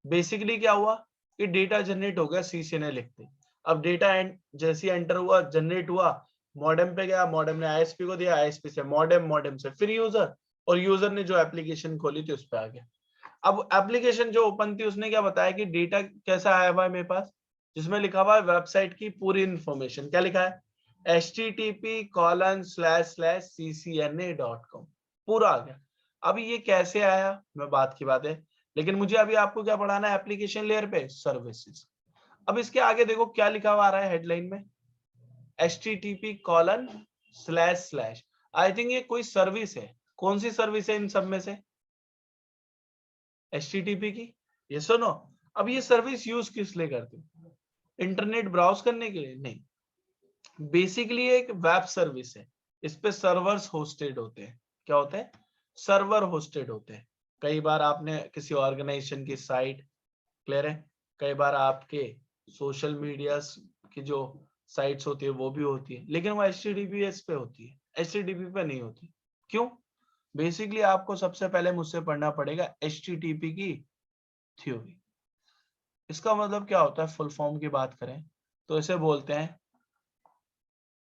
बेसिकली क्या हुआ कि डेटा जनरेट हो गया CCNA लिखते। अब डेटा जैसे एंटर हुआ, जनरेट हुआ, मॉडेम पे गया, मॉडेम ने ISP को दिया, ISP से मॉडेम, मॉडेम से फिर यूजर, और यूजर ने जो एप्लीकेशन खोली थी उस पर आ गया। अब एप्लीकेशन जो ओपन थी उसने क्या बताया कि डेटा कैसा आया हुआ है मेरे पास, जिसमें लिखा हुआ है वेबसाइट की पूरी इंफॉर्मेशन। क्या लिखा है, http://ccna.com, पूरा आ गया। अब ये कैसे आया, मैं बात की बात है, लेकिन मुझे अभी आपको क्या पढ़ाना है, एप्लीकेशन लेयर पे सर्विसेज। अब इसके आगे देखो क्या लिखा हुआ आ रहा है हेडलाइन में, http:// आई थिंक ये कोई सर्विस है। कौन सी सर्विस है इन सब में से, HTTP की, ये सुनो। अब ये सर्विस यूज किस लिए करते हो, इंटरनेट ब्राउज करने के लिए नहीं, बेसिकली एक वेब सर्विस है। इस पे सर्वर्स होस्टेड होते हैं। क्या होते हैं, सर्वर होस्टेड होते हैं। कई बार आपने किसी ऑर्गेनाइजेशन की साइट, क्लियर है, कई बार आपके सोशल मीडिया की जो साइट्स होती है वो भी होती है, लेकिन वो HTTPS पे होती है, HTTP पे नहीं होती। क्यों, बेसिकली आपको सबसे पहले मुझसे पढ़ना पड़ेगा HTTP की थ्योरी। इसका मतलब क्या होता है फुल फॉर्म की बात करें तो इसे बोलते हैं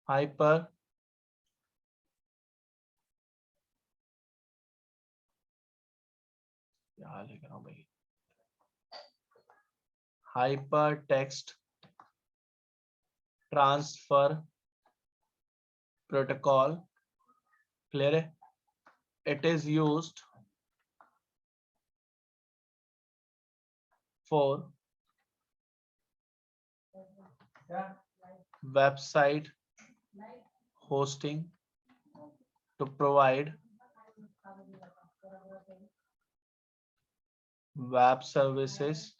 हाइपर क्या लिख रहा हूं भाई, hyper text transfer protocol. Clear है? It is used for website hosting to provide web services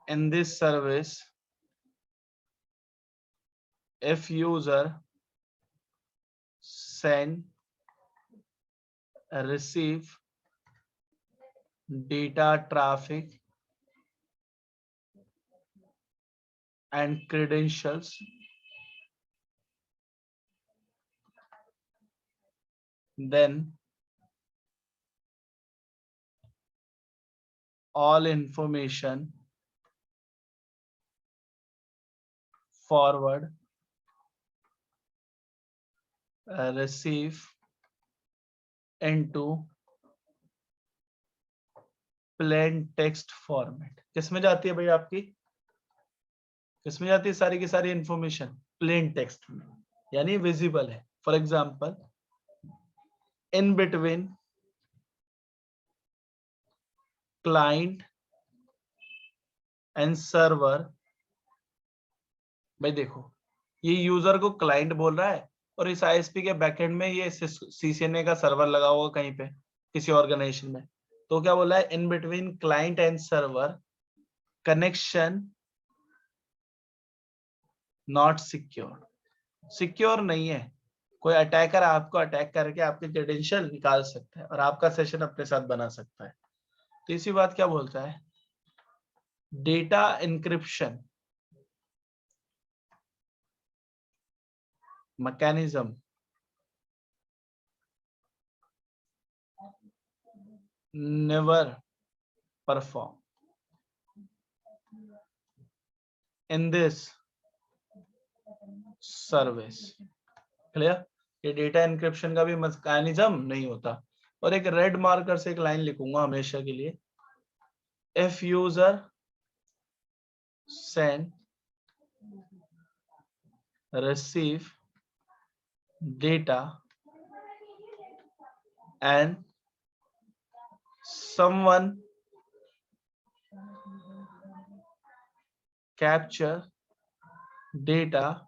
in this service. If user send, receive data traffic and credentials, then all information forward receive into plain text format। किसमें जाती है भाई आपकी, किसमें जाती है सारी की सारी इंफॉर्मेशन? प्लेन टेक्स्ट में, यानी विजिबल है। For example in between client and server. भाई देखो, ये यूजर को क्लाइंट बोल रहा है और इस आईएसपी के बैकएंड में ये सीसीएनए का सर्वर लगा हुआ कहीं पे किसी ऑर्गेनाइजेशन में। तो क्या बोला है? In between client and server connection not secure. Secure नहीं है, कोई अटैकर आपको अटैक करके आपके क्रेडेंशियल निकाल सकता है और आपका सेशन अपने साथ बना सकता है। तीसरी बात क्या बोलता है? Data encryption mechanism never perform in this service. Clear? ये डेटा इंक्रिप्शन का भी मैकेनिज्म नहीं होता। और एक रेड मार्कर से एक लाइन लिखूंगा हमेशा के लिए, if user send receive data and someone capture data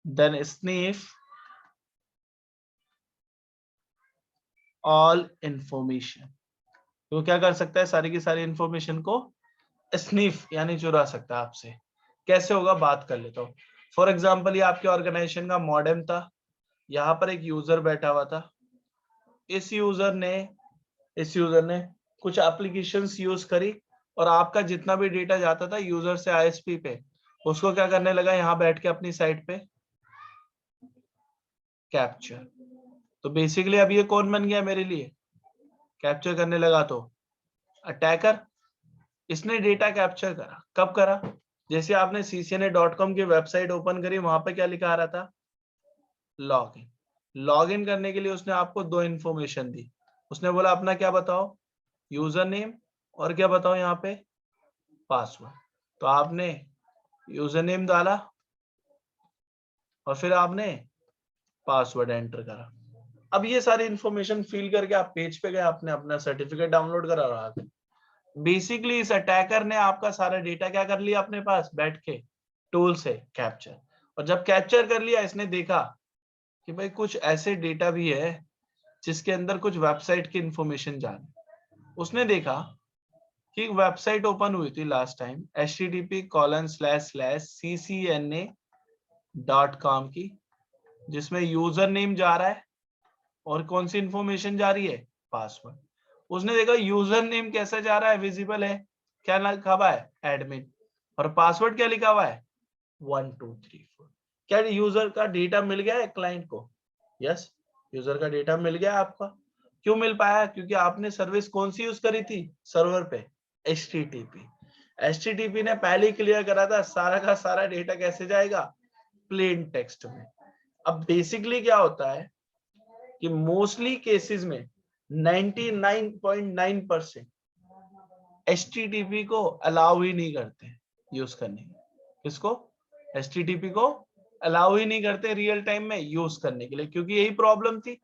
then sniff all information। तो क्या कर सकता है? सारी की सारी इंफॉर्मेशन को स्निफ यानी चुरा सकता है आपसे। कैसे होगा? बात कर लेता हूँ। फॉर एग्जाम्पल ये आपके ऑर्गेनाइजेशन का मॉडेम था, यहाँ पर एक यूजर बैठा हुआ था। इस यूजर ने कुछ एप्लीकेशंस यूज करी और आपका जितना भी डेटा जाता था यूजर से आईएसपी पे, उसको क्या करने लगा? यहाँ बैठ के अपनी साइट पे कैप्चर। तो बेसिकली अब ये कौन बन गया मेरे लिए? कैप्चर करने लगा। तो अटैकर, इसने डेटा कैप्चर करा। कब करा? जैसे आपने ccna.com की वेबसाइट ओपन करी, वहां पे क्या लिखा आ रहा था? लॉगिन। लॉगिन करने के लिए उसने आपको दो इंफॉर्मेशन दी। उसने बोला अपना क्या बताओ? यूजर नेम, और क्या बताओ यहाँ पे? पासवर्ड। तो आपने यूजर नेम डाला और फिर आपने पासवर्ड एंटर करा। अब ये सारी इंफॉर्मेशन फिल करके आप पेज पे गए, आपने अपना सर्टिफिकेट डाउनलोड करा रहा था। बेसिकली इस अटैकर ने आपका सारा डेटा क्या कर लिया अपने पास बैठ के टूल से कैप्चर। और जब कैप्चर कर लिया, इसने देखा कि भाई कुछ ऐसे डेटा भी है जिसके अंदर कुछ वेबसाइट की इंफॉर्मेशन जाने। उसने देखा कि एक वेबसाइट ओपन हुई थी लास्ट टाइम http://ccna.com की, जिसमें यूजर नेम जा रहा है और कौन सी इंफॉर्मेशन जा रही है? पासवर्ड। उसने देखा यूजर नेम कैसा जा रहा है? विजिबल है, क्या लिखा हुआ है? एडमिन। और पासवर्ड क्या लिखा हुआ है? 1 2 3 4। क्या यूजर का डेटा मिल गया है क्लाइंट को? यस, यूजर का डेटा मिल गया आपका, क्यों मिल पाया? क्योंकि आपने सर्विस कौन सी यूज करी थी सर्वर पे? HTTP। HTTP ने पहले ही क्लियर करा था सारा का सारा डेटा कैसे जाएगा? प्लेन टेक्स्ट में। अब बेसिकली क्या होता है कि मोस्टली केसेस में 99.9% HTTP को अलाउ ही नहीं करते यूज करने के। किसको? HTTP को अलाउ ही नहीं करते रियल टाइम में यूज करने के लिए, क्योंकि यही प्रॉब्लम थी।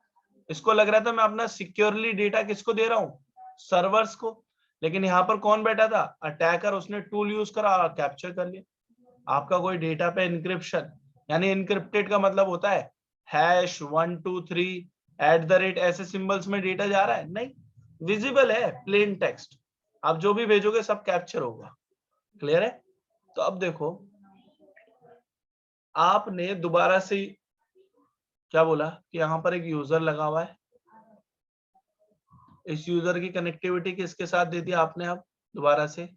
इसको लग रहा था मैं अपना सिक्योरली डेटा किसको दे रहा हूँ? सर्वर्स को। लेकिन यहाँ पर कौन बैठा था? अटैकर। उसने टूल यूज करा, कैप्चर कर लिया आपका कोई डेटा पे इनक्रिप्शन। यानी इनक्रिप्टेड का मतलब होता है #123 ऐसे सिंबल्स में डेटा जा रहा है? नहीं, विजिबल है, प्लेन टेक्स्ट। आप जो भी भेजोगे सब कैप्चर होगा। क्लियर है? तो अब देखो, आपने दोबारा से क्या बोला कि यहाँ पर एक यूजर लगा हुआ है। इस यूजर की कनेक्टिविटी किसके साथ दे दी आपने? अब दोबारा से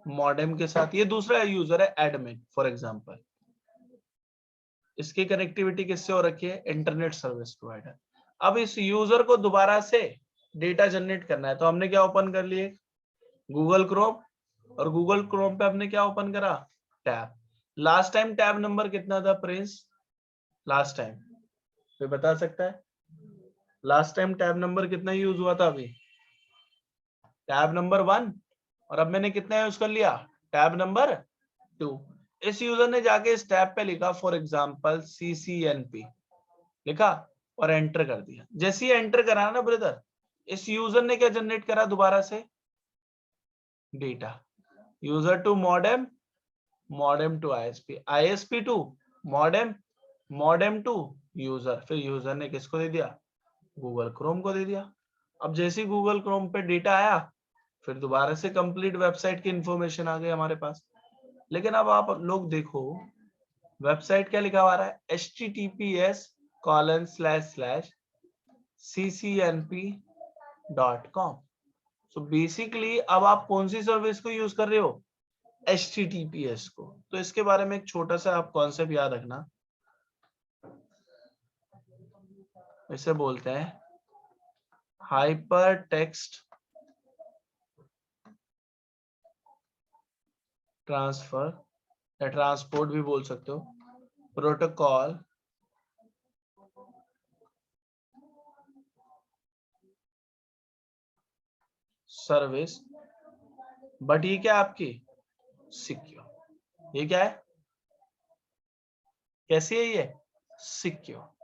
मॉडेम के साथ। ये दूसरा यूजर है एडमिन फॉर एग्जांपल। इसकी कनेक्टिविटी किससे हो रखी है? Internet service provider. अब इस यूजर को दोबारा से डेटा जनरेट करना है, तो हमने क्या ओपन कर लिए? Google Chrome. और गूगल क्रोम पे हमने क्या ओपन करा? Tab. Last time tab number कितना था प्रिंस? लास्ट टाइम कोई बता सकता है? लास्ट टाइम टैब नंबर कितना यूज हुआ था? अभी टैब नंबर 1। और अब मैंने कितना यूज कर लिया? Tab number 2। इस यूजर ने जाके इस टैब पे लिखा फॉर एग्जांपल CCNP लिखा और एंटर कर दिया। जैसे ही एंटर करा ना ब्रदर, इस यूजर ने क्या जनरेट करा? दोबारा से data. User to modem, modem to ISP, ISP to modem, modem to user. फिर यूजर ने किसको दे दिया? गूगल क्रोम को दे दिया। अब जैसे ही गूगल क्रोम पे डेटा आया, फिर दोबारा से कंप्लीट वेबसाइट की इंफॉर्मेशन आ गई हमारे पास। लेकिन अब आप लोग देखो, वेबसाइट क्या लिखा हुआ रहा है? https://ccnp.com। सो बेसिकली अब आप कौन सी सर्विस को यूज कर रहे हो? HTTPS को। तो इसके बारे में एक छोटा सा आप कॉन्सेप्ट याद रखना, इसे बोलते हैं हाइपर टेक्स्ट ट्रांसफर, या ट्रांसपोर्ट भी बोल सकते हो, प्रोटोकॉल सर्विस। बट ये क्या आपकी? सिक्योर। ये क्या है? कैसी है ये? सिक्योर।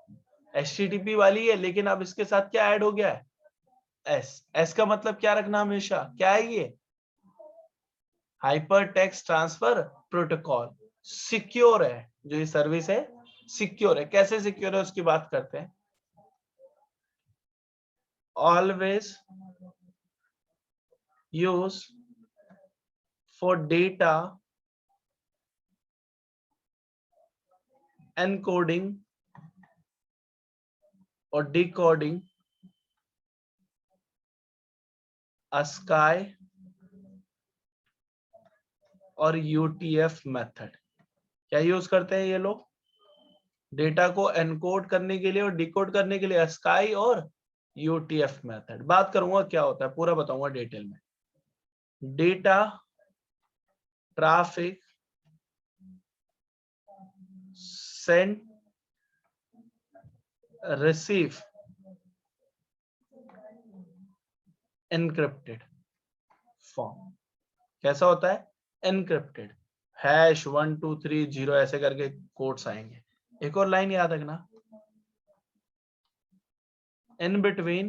HTTP वाली है, लेकिन अब इसके साथ क्या ऐड हो गया है? S का मतलब क्या रखना हमेशा? क्या है ये? Hyper text transfer protocol. Secure है जो ये सर्विस है, सिक्योर है। कैसे सिक्योर है उसकी बात करते हैं। Always use for data encoding और डिकोडिंग ASCII और UTF मेथड। क्या यूज करते हैं ये लोग? डेटा को एनकोड करने के लिए और डिकोड करने के लिए ASCII और UTF मेथड। बात करूंगा क्या होता है, पूरा बताऊंगा डिटेल में। Data traffic send receive encrypted form. कैसा होता है? एनक्रिप्टेड। #1230 ऐसे करके कोड्स आएंगे। एक और लाइन याद रखना, in between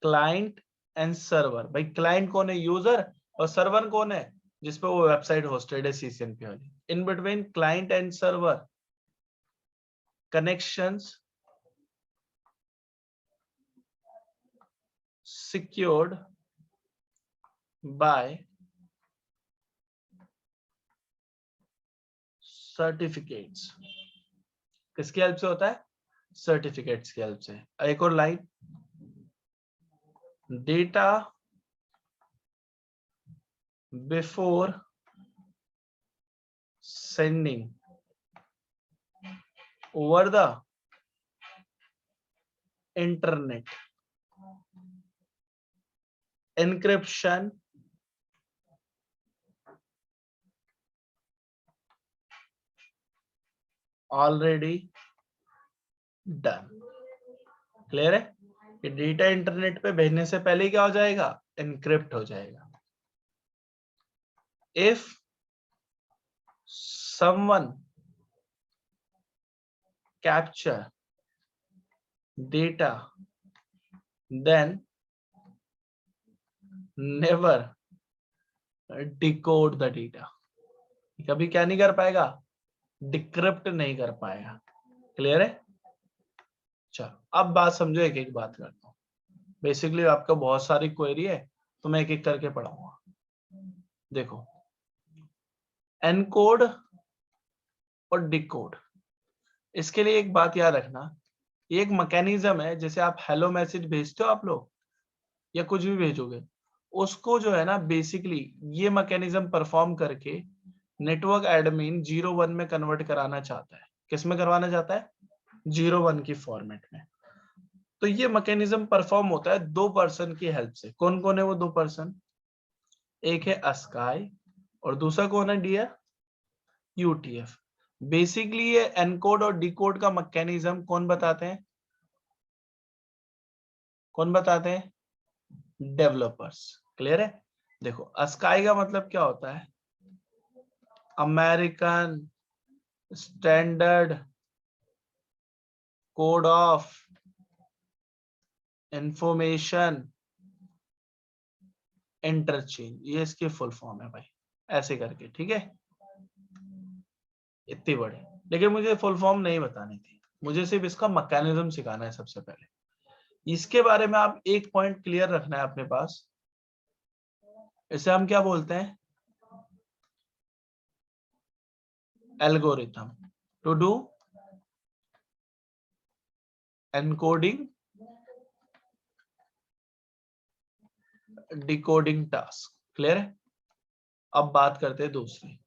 client and server. भाई क्लाइंट कौन है? यूजर। और सर्वर कौन है? जिसपे वो वेबसाइट होस्टेड है, CCNP वाली। In between client and server connections secured by certificates। किसकी हेल्प से होता है? सर्टिफिकेट्स की हेल्प से। एक और line, data before sending over the internet, encryption, already done. Clear है? कि डेटा इंटरनेट पे भेजने से पहले क्या हो जाएगा? एनक्रिप्ट हो जाएगा। If someone capture data then never decode the data, कभी क्या नहीं कर पाएगा? डिक्रिप्ट नहीं कर पाएगा। क्लियर है? चलो अब बात समझो, एक एक बात करता हूँ। बेसिकली आपका बहुत सारी क्वेरी है तो मैं एक एक करके पढ़ाऊंगा। देखो, एनकोड और डिकोड, इसके लिए एक बात याद रखना, ये एक मैकेनिज्म है। जैसे आप हेलो मैसेज भेजते हो आप लोग या कुछ भी भेजोगे, उसको जो है ना बेसिकली ये मैकेनिज्म परफॉर्म करके नेटवर्क एडमिन 0-1 में कन्वर्ट कराना चाहता है। किस में करवाना चाहता है? 0-1 की फॉर्मेट में। तो ये मैकेनिज्म परफॉर्म होता है 2 पर्सन की हेल्प से। कौन कौन है वो 2 पर्सन? एक है अस्काई और दूसरा कौन है डियर? यूटीएफ। बेसिकली ये एनकोड और डिकोड का मैकेनिज्म कौन बताते हैं? कौन बताते हैं? डेवलपर्स। क्लियर है? देखो, अस्काई का मतलब क्या होता है? American standard code of information interchange, ये इसकी फुल फॉर्म है भाई, ऐसे करके। ठीक है, इतनी बड़ी, लेकिन मुझे फुल फॉर्म नहीं बतानी थी, मुझे सिर्फ इसका मैकेनिज्म सिखाना है सबसे पहले। इसके बारे में आप एक पॉइंट क्लियर रखना है अपने पास, इसे हम क्या बोलते हैं? Algorithm to do encoding decoding task. Clear है? अब बात करते हैं दूसरी।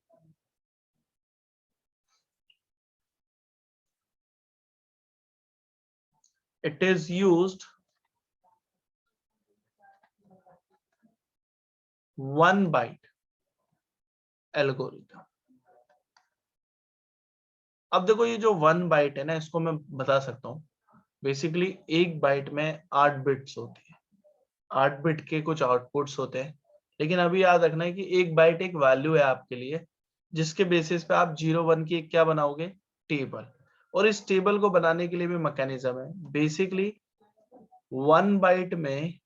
It is used 1 byte algorithm. अब देखो, ये जो 1 बाइट है ना, इसको मैं बता सकता हूँ। बेसिकली 1 बाइट में 8 बिट्स होती है, 8 बिट के कुछ आउटपुट्स होते हैं। लेकिन अभी याद रखना है कि 1 बाइट एक वैल्यू है आपके लिए, जिसके बेसिस पे आप 0-1 की क्या बनाओगे? टेबल। और इस टेबल को बनाने के लिए भी मैकेनिज्म है। बेसिकली 1 बाइट में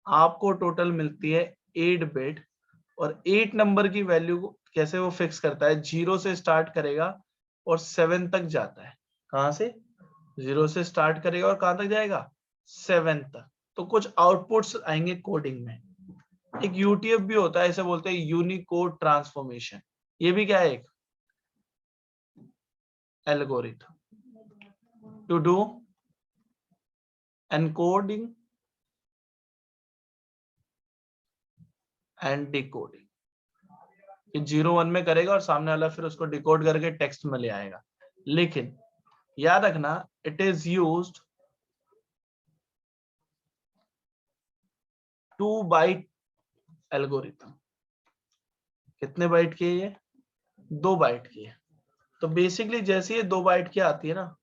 आपको टोटल मिलती है 8 बिट, और 8 नंबर की वैल्यू को कैसे वो फिक्स करता है? 0 से स्टार्ट करेगा और 7 तक जाता है। कहां से? 0 से स्टार्ट करेगा और कहां तक जाएगा? 7 तक। तो कुछ आउटपुट्स आएंगे कोडिंग में। एक यूटीएफ भी होता है, इसे बोलते हैं यूनिकोड ट्रांसफॉर्मेशन। ये भी क्या है? एक algorithm to do encoding and decoding. 0-1 में करेगा और सामने वाला फिर उसको डिकोड करके टेक्स्ट में ले आएगा। लेकिन याद रखना, it is used 2 byte algorithm. कितने बाइट की है ये? 2 बाइट की है। तो बेसिकली जैसे ये 2 बाइट की आती है ना,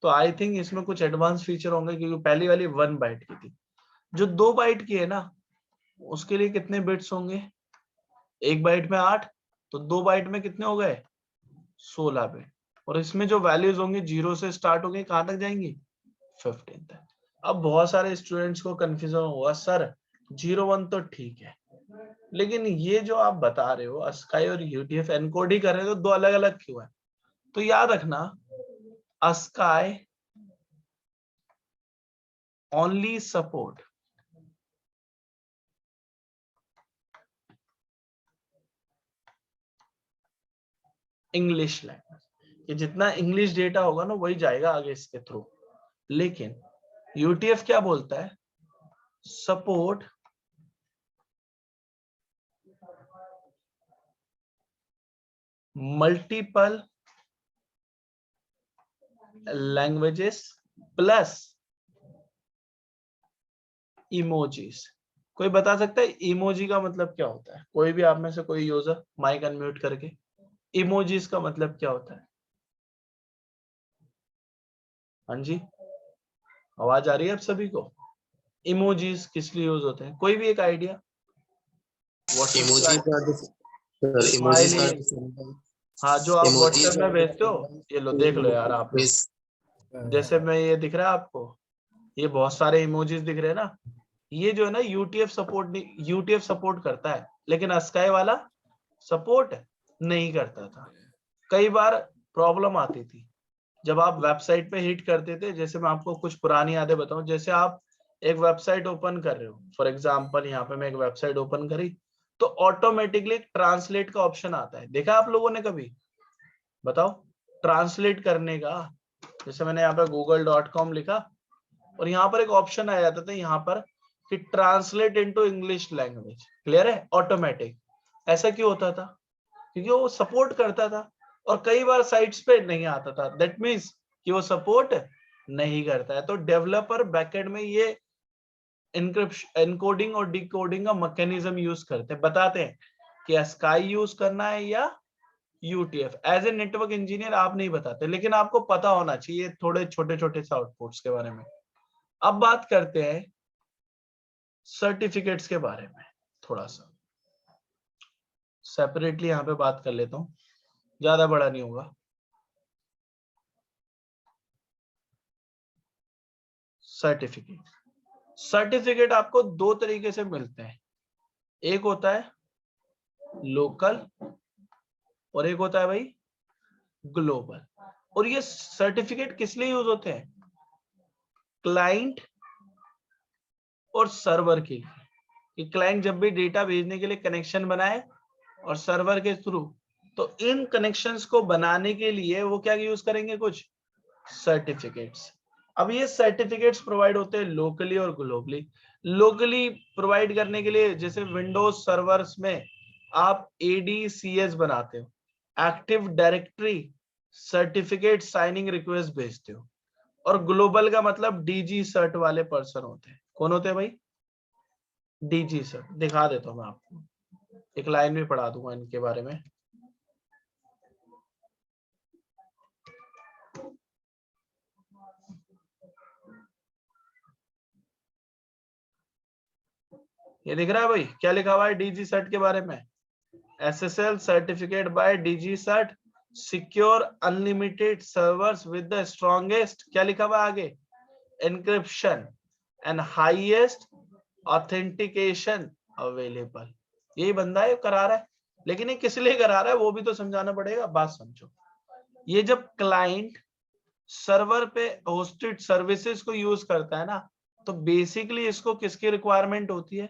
तो आई थिंक इसमें कुछ एडवांस फीचर होंगे, क्योंकि पहली वाली 1 बाइट की थी। जो 2 बाइट की है ना, उसके लिए कितने बिट्स होंगे? 1 बाइट में 8, तो 2 बाइट में कितने हो गए? 16 बिट। और इसमें जो वैल्यूज होंगी 0 से स्टार्ट होंगी, कहां तक जाएंगी? 15 तक। अब बहुत सारे स्टूडेंट्स को कंफ्यूजन हुआ, सर 0-1 तो ठीक है, लेकिन ये जो आप बता रहे हो अस्काई और यूटीएफ एनकोड ही कर रहे हो, तो 2 अलग अलग क्यों है? तो याद रखना, ASCII only support English language. ये जितना इंग्लिश डेटा होगा ना, वही जाएगा आगे इसके थ्रू। लेकिन यूटीएफ क्या बोलता है? Support multiple languages plus emojis. कोई बता सकता है इमोजी का मतलब क्या होता है? कोई भी आप में से कोई यूजर माइक अनम्यूट करके, इमोजीज का मतलब क्या होता है? हाँ जी, आवाज आ रही है आप सभी को? इमोजीज किस लिए यूज होते हैं? कोई भी एक आइडिया? हाँ, जो आप व्हाट्सएप में भेजते हो, ये लो देख लो यार आप लोग। जैसे मैं ये दिख रहा है आपको, ये बहुत सारे इमोजीज दिख रहे हैं ना, ये जो है ना यूटीएफ सपोर्ट करता है, लेकिन अस्काई वाला सपोर्ट नहीं करता था। कई बार प्रॉब्लम आती थी जब आप वेबसाइट पे हिट करते थे। जैसे मैं आपको कुछ पुरानी यादें बताऊं, जैसे आप एक वेबसाइट ओपन कर रहे हो, फॉर एग्जांपल यहाँ पे मैं एक वेबसाइट ओपन करी, तो ऑटोमेटिकली ट्रांसलेट का ऑप्शन आता है। देखा आप लोगों ने कभी? बताओ, ट्रांसलेट करने का। जैसे मैंने यहाँ पे google.com लिखा और यहाँ पर एक ऑप्शन आ जाता था यहाँ पर कि translate into English language. Clear है? ऑटोमेटिक। ऐसा क्यों होता था? क्योंकि वो सपोर्ट करता था और कई बार साइट्स पे नहीं आता था। दैट मीन्स कि वो सपोर्ट नहीं करता है। तो डेवलपर बैकएंड में ये एनक्रिप्शन, एनकोडिंग और डिकोडिंग का मैकेनिज्म यूज करते हैं, बताते हैं कि अस्काई यूज करना है या UTF. As a network engineer आप नहीं बताते, लेकिन आपको पता होना चाहिए थोड़े छोटे छोटे से आउटपुट्स के बारे में। अब बात करते हैं सर्टिफिकेट्स के बारे में, थोड़ा सा सेपरेटली यहाँ पे बात कर लेता हूँ, ज्यादा बड़ा नहीं होगा। सर्टिफिकेट आपको दो तरीके से मिलते हैं। एक होता है लोकल और एक होता है भाई ग्लोबल। और ये सर्टिफिकेट किस लिए यूज होते हैं? क्लाइंट और सर्वर के लिए। कि क्लाइंट जब भी डेटा भेजने के लिए कनेक्शन बनाए और सर्वर के थ्रू, तो इन कनेक्शंस को बनाने के लिए वो क्या यूज करेंगे? कुछ सर्टिफिकेट्स। अब ये सर्टिफिकेट्स प्रोवाइड होते हैं लोकली और ग्लोबली। लोकली प्रोवाइड करने के लिए जैसे विंडोज सर्वर्स में आप ADCS बनाते हो, active directory certificate signing request भेजते हो। और ग्लोबल का मतलब DG सर्ट वाले पर्सन होते हैं। कौन होते हैं भाई? DG cert. दिखा देता हूं मैं आपको, एक लाइन में पढ़ा दूंगा इनके बारे में। ये दिख रहा है भाई क्या लिखा हुआ है DG सर्ट के बारे में? SSL certificate by DG cert, secure unlimited servers with the strongest, क्या लिखा हुआ है आगे? Encryption and highest authentication available. यही बंदा है करा रहा है, लेकिन ये किस लिए करा रहा है वो भी तो समझाना पड़ेगा। बात समझो, ये जब क्लाइंट सर्वर पे होस्टेड सर्विसेज को यूज करता है ना, तो बेसिकली इसको किसकी रिक्वायरमेंट होती है?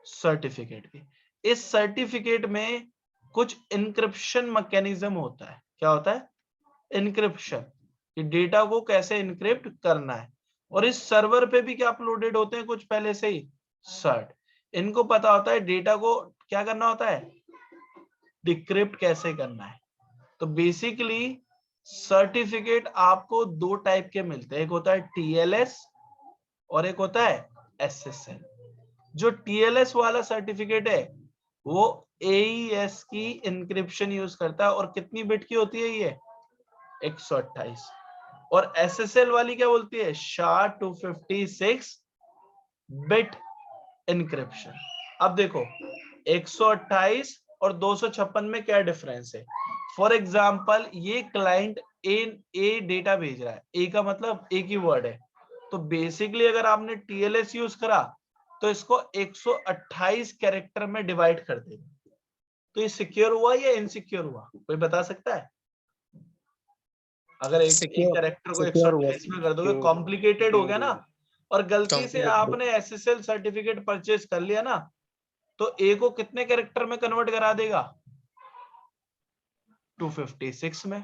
सर्टिफिकेट की। इस सर्टिफिकेट में कुछ इनक्रिप्शन मैकेनिज्म होता है। क्या होता है? इनक्रिप्शन, कि डेटा को कैसे इनक्रिप्ट करना है। और इस सर्वर पे भी क्या अपलोडेड होते हैं कुछ पहले से ही सर्ट। इनको पता होता है डेटा को क्या करना होता है, डिक्रिप्ट कैसे करना है। तो बेसिकली सर्टिफिकेट आपको दो टाइप के मिलते हैं, एक होता है TLS और एक होता है SSL। जो TLS वाला सर्टिफिकेट है वो AES की इंक्रिप्शन यूज करता है और कितनी बिट की होती है ये? 128। और SSL वाली क्या बोलती है? SHA-256 bit encryption. अब देखो 128 और 256 में क्या डिफरेंस है? फॉर एग्जाम्पल ये क्लाइंट ए डेटा भेज रहा है, ए का मतलब एक ही वर्ड है, तो बेसिकली अगर आपने TLS यूज करा तो इसको 128 कैरेक्टर में डिवाइड कर देगा। तो ये सिक्योर हुआ या इनसिक्योर हुआ? कोई बता सकता है? अगर एक कैरेक्टर को 128 में कर दोगे, कॉम्प्लिकेटेड हो गया ना। और गलती से आपने SSL सर्टिफिकेट परचेज कर लिया ना, तो ए को कितने कैरेक्टर में कन्वर्ट करा देगा? 256 में।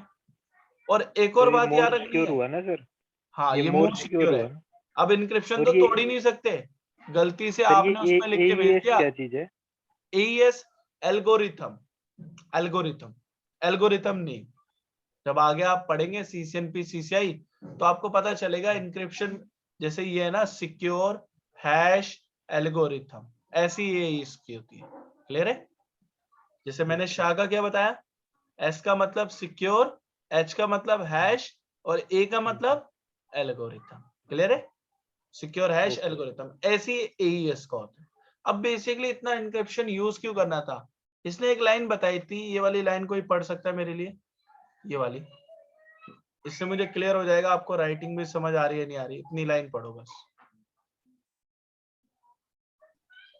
और एक और बात याद रखनी है। हुआ ना सर? हाँ, ये मोर सिक्योर है। अब इंक्रिप्शन तो तोड़ ही नहीं सकते। गलती से आपने उसमें लिख के भेज दिया। क्या चीज है? AES एल्गोरिथम, एल्गोरिथम नहीं। जब आगे आप पढ़ेंगे CCNP CCI तो आपको पता चलेगा इंक्रिप्शन। जैसे ये है ना सिक्योर हैश एल्गोरिथम, ऐसी ये इसकी होती है। क्लियर है? जैसे मैंने शाह का क्या बताया, एस का मतलब सिक्योर, एच का मतलब हैश और ए का मतलब एल्गोरिथम। क्लियर है? सिक्योर हैश एल्गोरिथम, ऐसी एईएस का होता है। अब बेसिकली इतना एन्क्रिप्शन यूज क्यों करना था? इसने एक लाइन बताई थी, ये वाली लाइन कोई पढ़ सकता है मेरे लिए, ये वाली, इससे मुझे क्लियर हो जाएगा आपको राइटिंग भी समझ आ रही है नहीं आ रही। इतनी लाइन पढ़ो बस।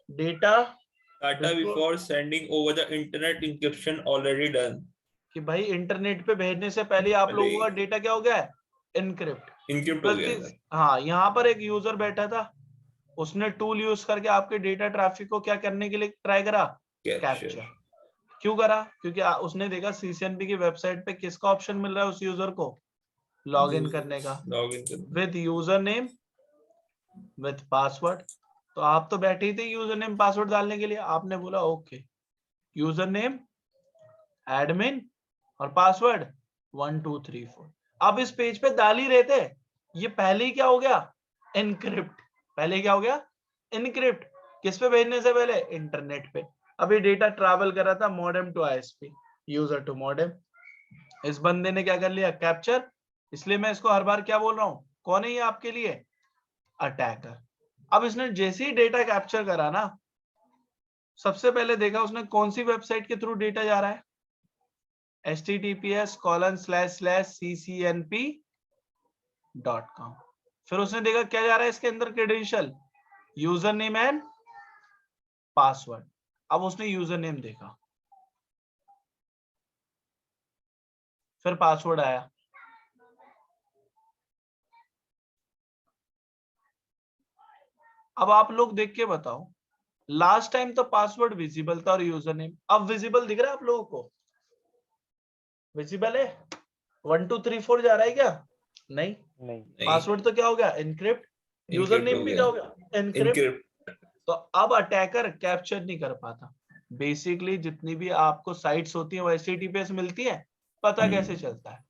Data before sending over the internet encryption already done. कि भाई इंटरनेट पे भेजने से पहले आप लोगों का डेटा क्या हो गया है? इनक्रिप्ट। Encrypt हो गया है। हाँ, यहाँ पर एक यूजर बैठा था, उसने टूल यूज करके आपके डेटा ट्रैफिक को क्या करने के लिए ट्राई करा? कैप्चर। क्यों करा? क्योंकि उसने देखा सीसीएनपी की वेबसाइट पे किसका ऑप्शन मिल रहा है उस यूजर को? लॉग इन करने का, with user name with password. तो आप तो बैठे ही थे यूजर नेम पासवर्ड डालने के लिए, आपने बोला ओके यूजर नेम एडमिन और पासवर्ड 1 2 3 4। अब इस पेज पे डाल ही रहे थे, ये पहले ही क्या हो गया? एनक्रिप्ट। पहले क्या हो गया? एनक्रिप्ट। किस पे भेजने से पहले? इंटरनेट पे। अभी डेटा ट्रैवल कर रहा था modem to ISP, user to modem. इस बंदे ने क्या कर लिया? कैप्चर। इसलिए मैं इसको हर बार क्या बोल रहा हूं? कौन है ये आपके लिए? अटैकर। अब इसने जैसे ही डेटा कैप्चर करा ना, सबसे पहले देखा उसने कौन सी वेबसाइट के थ्रू डेटा जा रहा है? https://ccnp.com। फिर उसने देखा क्या जा रहा है इसके अंदर? Credential, user name and password. अब उसने यूजर नेम देखा, फिर पासवर्ड आया, अब आप लोग देख के बताओ, लास्ट टाइम तो पासवर्ड विजिबल था और यूजर नेम, अब विजिबल दिख रहा है आप लोगों को? विजिबल है? 1 2 3 4 जा रहा है क्या? नहीं। पासवर्ड तो क्या हो गया? एनक्रिप्ट। यूजर नेम भी क्या हो गया? एनक्रिप्ट। तो अब अटैकर कैप्चर नहीं कर पाता। बेसिकली जितनी भी आपको साइट्स होती है वो HTTPS मिलती है, पता कैसे चलता है?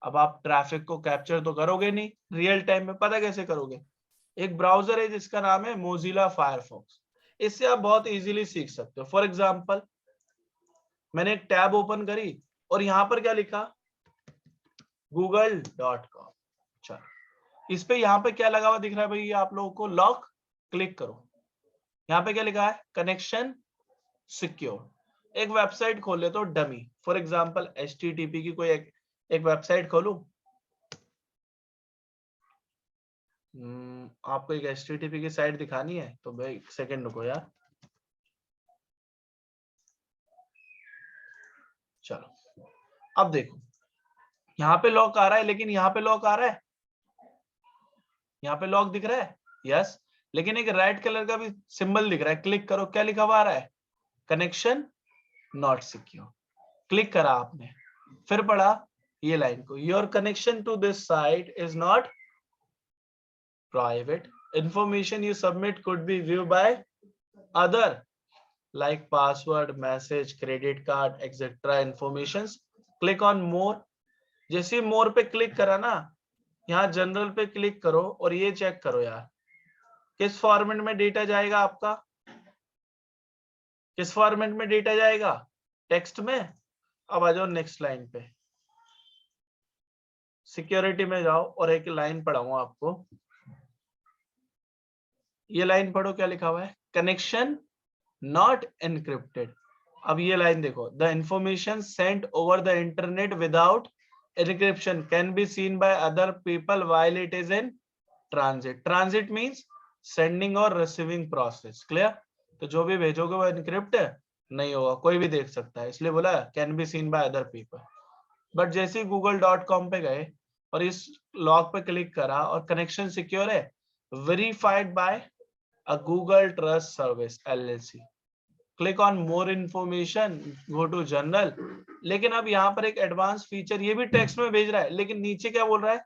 अब आप ट्रैफिक को कैप्चर तो करोगे नहीं रियल टाइम में, पता कैसे करोगे? एक ब्राउजर है जिसका नाम है मोजिला फायरफॉक्स, इससे आप बहुत इजीली सीख सकते हो। फॉर एग्जांपल मैंने एक टैब ओपन करी और यहां पर क्या लिखा? google.com। चलो इस पे यहाँ पे क्या लगा हुआ दिख रहा है भाई आप लोगों को? लॉक। क्लिक करो, यहाँ पे क्या लिखा है? Connection secure. एक वेबसाइट खोल ले तो डमी, फॉर एग्जांपल HTTP की कोई एक वेबसाइट खोलूं। आपको एक HTTP की साइट दिखानी है तो भाई एक सेकंड रुको यार। चलो अब देखो, यहाँ पे लॉक आ रहा है, लेकिन यहाँ पे लॉक आ रहा है, यहाँ पे लॉक दिख रहा है, यस, लेकिन एक रेड कलर का भी सिंबल दिख रहा है। क्लिक करो, क्या लिखा हुआ आ रहा है? Connection not secure. क्लिक करा आपने, फिर पढ़ा ये लाइन को, your connection to this site is not private, information you submit could be view by other like password, message, credit card etcetera informations. Click on more. जैसे मोर पे क्लिक करा ना, यहाँ जनरल पे क्लिक करो और ये चेक करो यार, किस फॉर्मेट में डेटा जाएगा आपका? किस फॉर्मेट में डेटा जाएगा? टेक्स्ट में। अब आ जाओ नेक्स्ट लाइन पे, सिक्योरिटी में जाओ और एक लाइन पढ़ाऊंगा आपको। ये लाइन पढ़ो, क्या लिखा हुआ है? Connection not encrypted. अब ये लाइन देखो, the information sent over the internet without encryption can be seen by other people while it is in transit. Transit means sending or receiving process. Clear? तो जो भी भेजोगे वो encrypt नहीं होगा, कोई भी देख सकता है, इसलिए बोला can be seen by other people. But जैसे ही google.com पे गए और इस लॉग पे क्लिक करा और कनेक्शन सिक्योर है, verified by a Google trust service LLC। Click on more information, go to general. लेकिन अब यहाँ पर एक एडवांस फीचर, ये भी टेक्स्ट में भेज रहा है, लेकिन नीचे क्या बोल रहा है?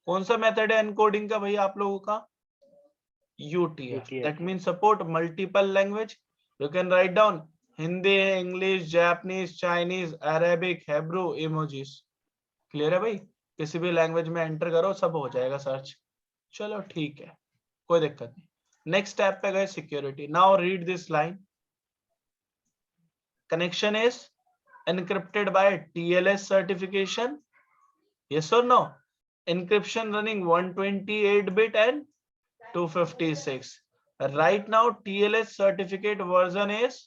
कौन सा मेथड है एनकोडिंग का भैया आप लोगों का? UTF। That mean support multiple language. You can write down Hindi, English, Japanese, Chinese, Arabic, Hebrew, emojis. Clear है भाई? किसी भी लैंग्वेज में एंटर करो, सब हो जाएगा सर्च। चलो ठीक है, कोई दिक्कत नहीं। नेक्स्ट स्टेप पे गए security. Now read this line. Connection is encrypted by TLS certification. Yes or no? Encryption running 128-bit and 256. Right now TLS certificate version is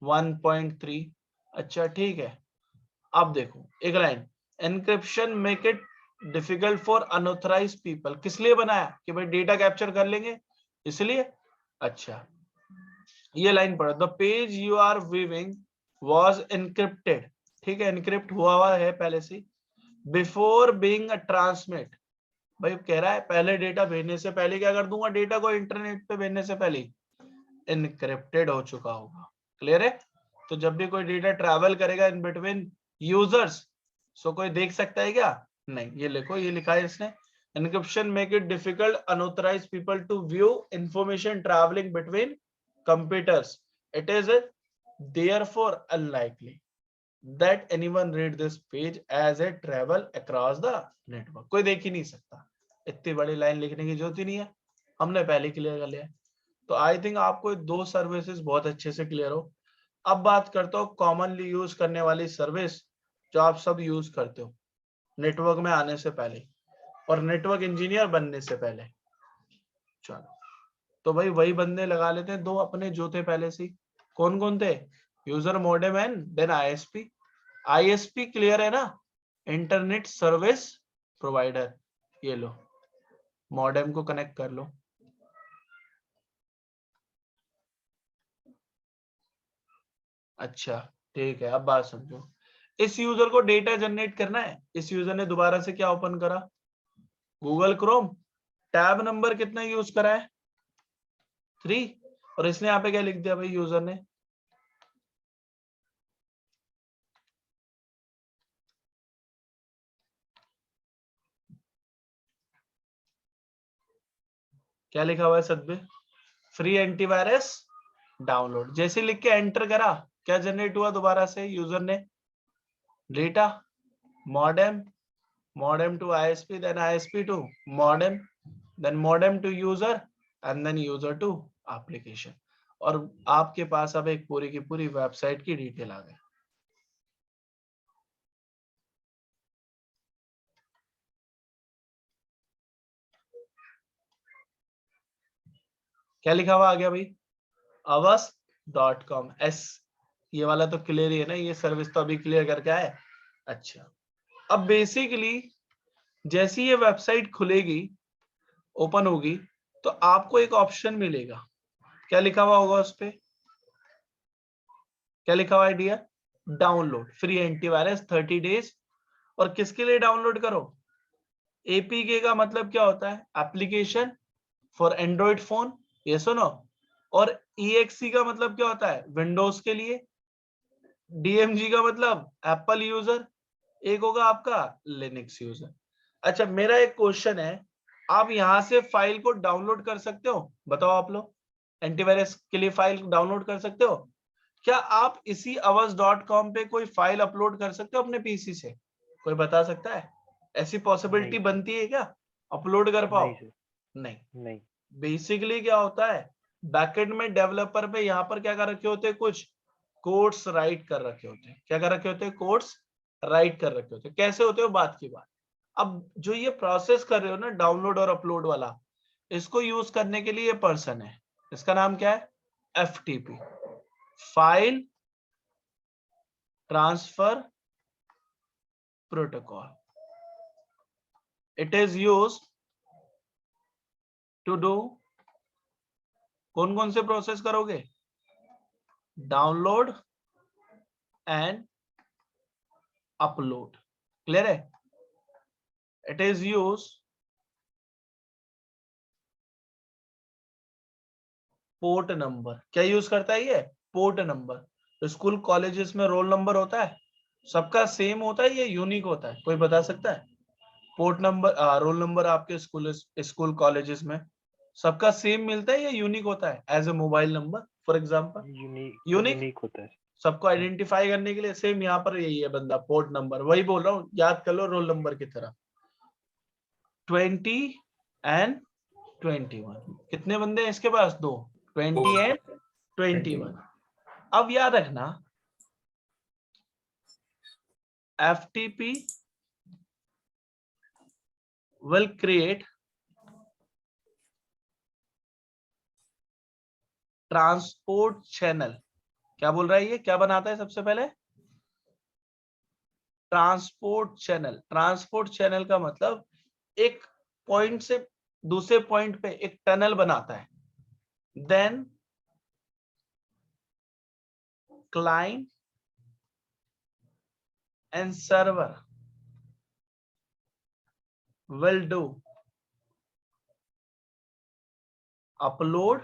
1.3. अच्छा ठीक है. अब देखो एक line. Encryption make it difficult for unauthorized people. किस लिए बनाया? कि भाई डेटा कैप्चर कर लेंगे इसलिए. अच्छा ये लाइन पढ़ो. The page you are viewing was encrypted. ठीक है, encrypt हुआ है पहले से. Before being a transmit. भाई कह रहा है पहले डेटा भेजने से पहले क्या कर दूंगा, डेटा को इंटरनेट पे भेजने से पहले encrypted हो चुका होगा. क्लियर है? तो जब भी कोई डेटा ट्रैवल करेगा इन बिटवीन यूजर्स, सो कोई देख सकता है क्या? नहीं. ये लिखो, ये लिखा है इसने. Encryption make it difficult unauthorized people to view information traveling between computers. It is therefore unlikely that anyone read this page as a travel across the network. कोई देख ही नहीं सकता. इतनी बड़ी लाइन लिखने की जरूरत ही नहीं है, हमने पहले क्लियर कर लिया. तो आई थिंक आपको दो सर्विसेज बहुत अच्छे से क्लियर हो. अब बात करता हूँ कॉमनली यूज करने वाली सर्विस जो आप सब यूज करते हो नेटवर्क में आने से पहले और नेटवर्क इंजीनियर बनने से पहले. चलो तो भाई वही बंदे लगा लेते हैं दो अपने जो थे पहले से. कौन कौन थे? User modem and then ISP. ISP clear है ना? Internet service provider. ये लो, मॉडेम को कनेक्ट कर लो. अच्छा ठीक है, अब बात समझो. इस यूजर को डेटा जनरेट करना है. इस यूजर ने दोबारा से क्या ओपन करा? Google Chrome. टैब नंबर कितना यूज करा है? 3. और इसने यहाँ पे क्या लिख दिया भाई यूजर ने? क्या लिखा हुआ है सदबे? Free antivirus download. जैसे लिख के एंटर करा, क्या जनरेट हुआ दोबारा से यूजर ने? Data. Modem, modem to ISP, then ISP to modem, then modem to user and then user to application. और आपके पास अब एक पूरी की पूरी वेबसाइट की डिटेल आ गई. क्या लिखा हुआ आ गया भाई? avast.com. एस ये वाला तो क्लियर ही है ना, ये सर्विस तो अभी क्लियर करके आए. अच्छा अब बेसिकली जैसी ये वेबसाइट खुलेगी, ओपन होगी, तो आपको एक ऑप्शन मिलेगा. क्या लिखा हुआ होगा उस पे? क्या लिखा हुआ है dear? Download free antivirus 30 days. और किसके लिए डाउनलोड करो? एपीके का मतलब क्या होता है? Application for Android phone. ये सुनो. और EXE का मतलब क्या होता है? विंडोज के लिए. DMG का मतलब एप्पल यूजर. एक होगा आपका लिनक्स यूजर. अच्छा मेरा एक क्वेश्चन है, आप यहां से फाइल को डाउनलोड कर सकते हो? बताओ आप लोग, एंटीवायरस के लिए फाइल डाउनलोड कर सकते हो? क्या आप इसी avast.com पे कोई फाइल अपलोड कर सकते हो अपने पीसी से? कोई बता सकता है? ऐसी पॉसिबिलिटी बनती है क्या अपलोड कर पाओ? नहीं. बेसिकली क्या होता है, बैकएंड में डेवलपर पे यहाँ पर क्या कर रखे होते हैं? कुछ कोड्स राइट कर रखे होते हैं. क्या कर रखे होते हैं? कोड्स राइट कर रखे होते हैं. कैसे होते हो बात की बात. अब जो ये प्रोसेस कर रहे हो ना डाउनलोड और अपलोड वाला, इसको यूज करने के लिए पर्सन है. इसका नाम क्या है? FTP, file transfer protocol. It is use to do, कौन कौन से प्रोसेस करोगे? Download and upload. क्लियर है? It is use port number. क्या यूज करता है ये? Port number. स्कूल कॉलेजेस में रोल नंबर होता है, सबका सेम होता है, ये यूनिक होता है? कोई बता सकता है? पोर्ट नंबर, रोल नंबर आपके स्कूल कॉलेजेस में सबका सेम मिलता है या यूनिक होता है? As a mobile number for example unique होता है. सबको आइडेंटिफाई करने के लिए. सेम यहाँ पर यही है बंदा, पोर्ट नंबर. वही बोल रहा हूँ, याद कर लो रोल नंबर की तरह. 20 and 21। कितने बंदे हैं इसके पास? 2, 20 एंड 21। अब याद रखना FTP will create transport channel. क्या बोल रहा है ये? क्या बनाता है सबसे पहले? Transport channel. ट्रांसपोर्ट चैनल का मतलब एक पॉइंट से दूसरे पॉइंट पे एक टनल बनाता है। Then client and server will do upload,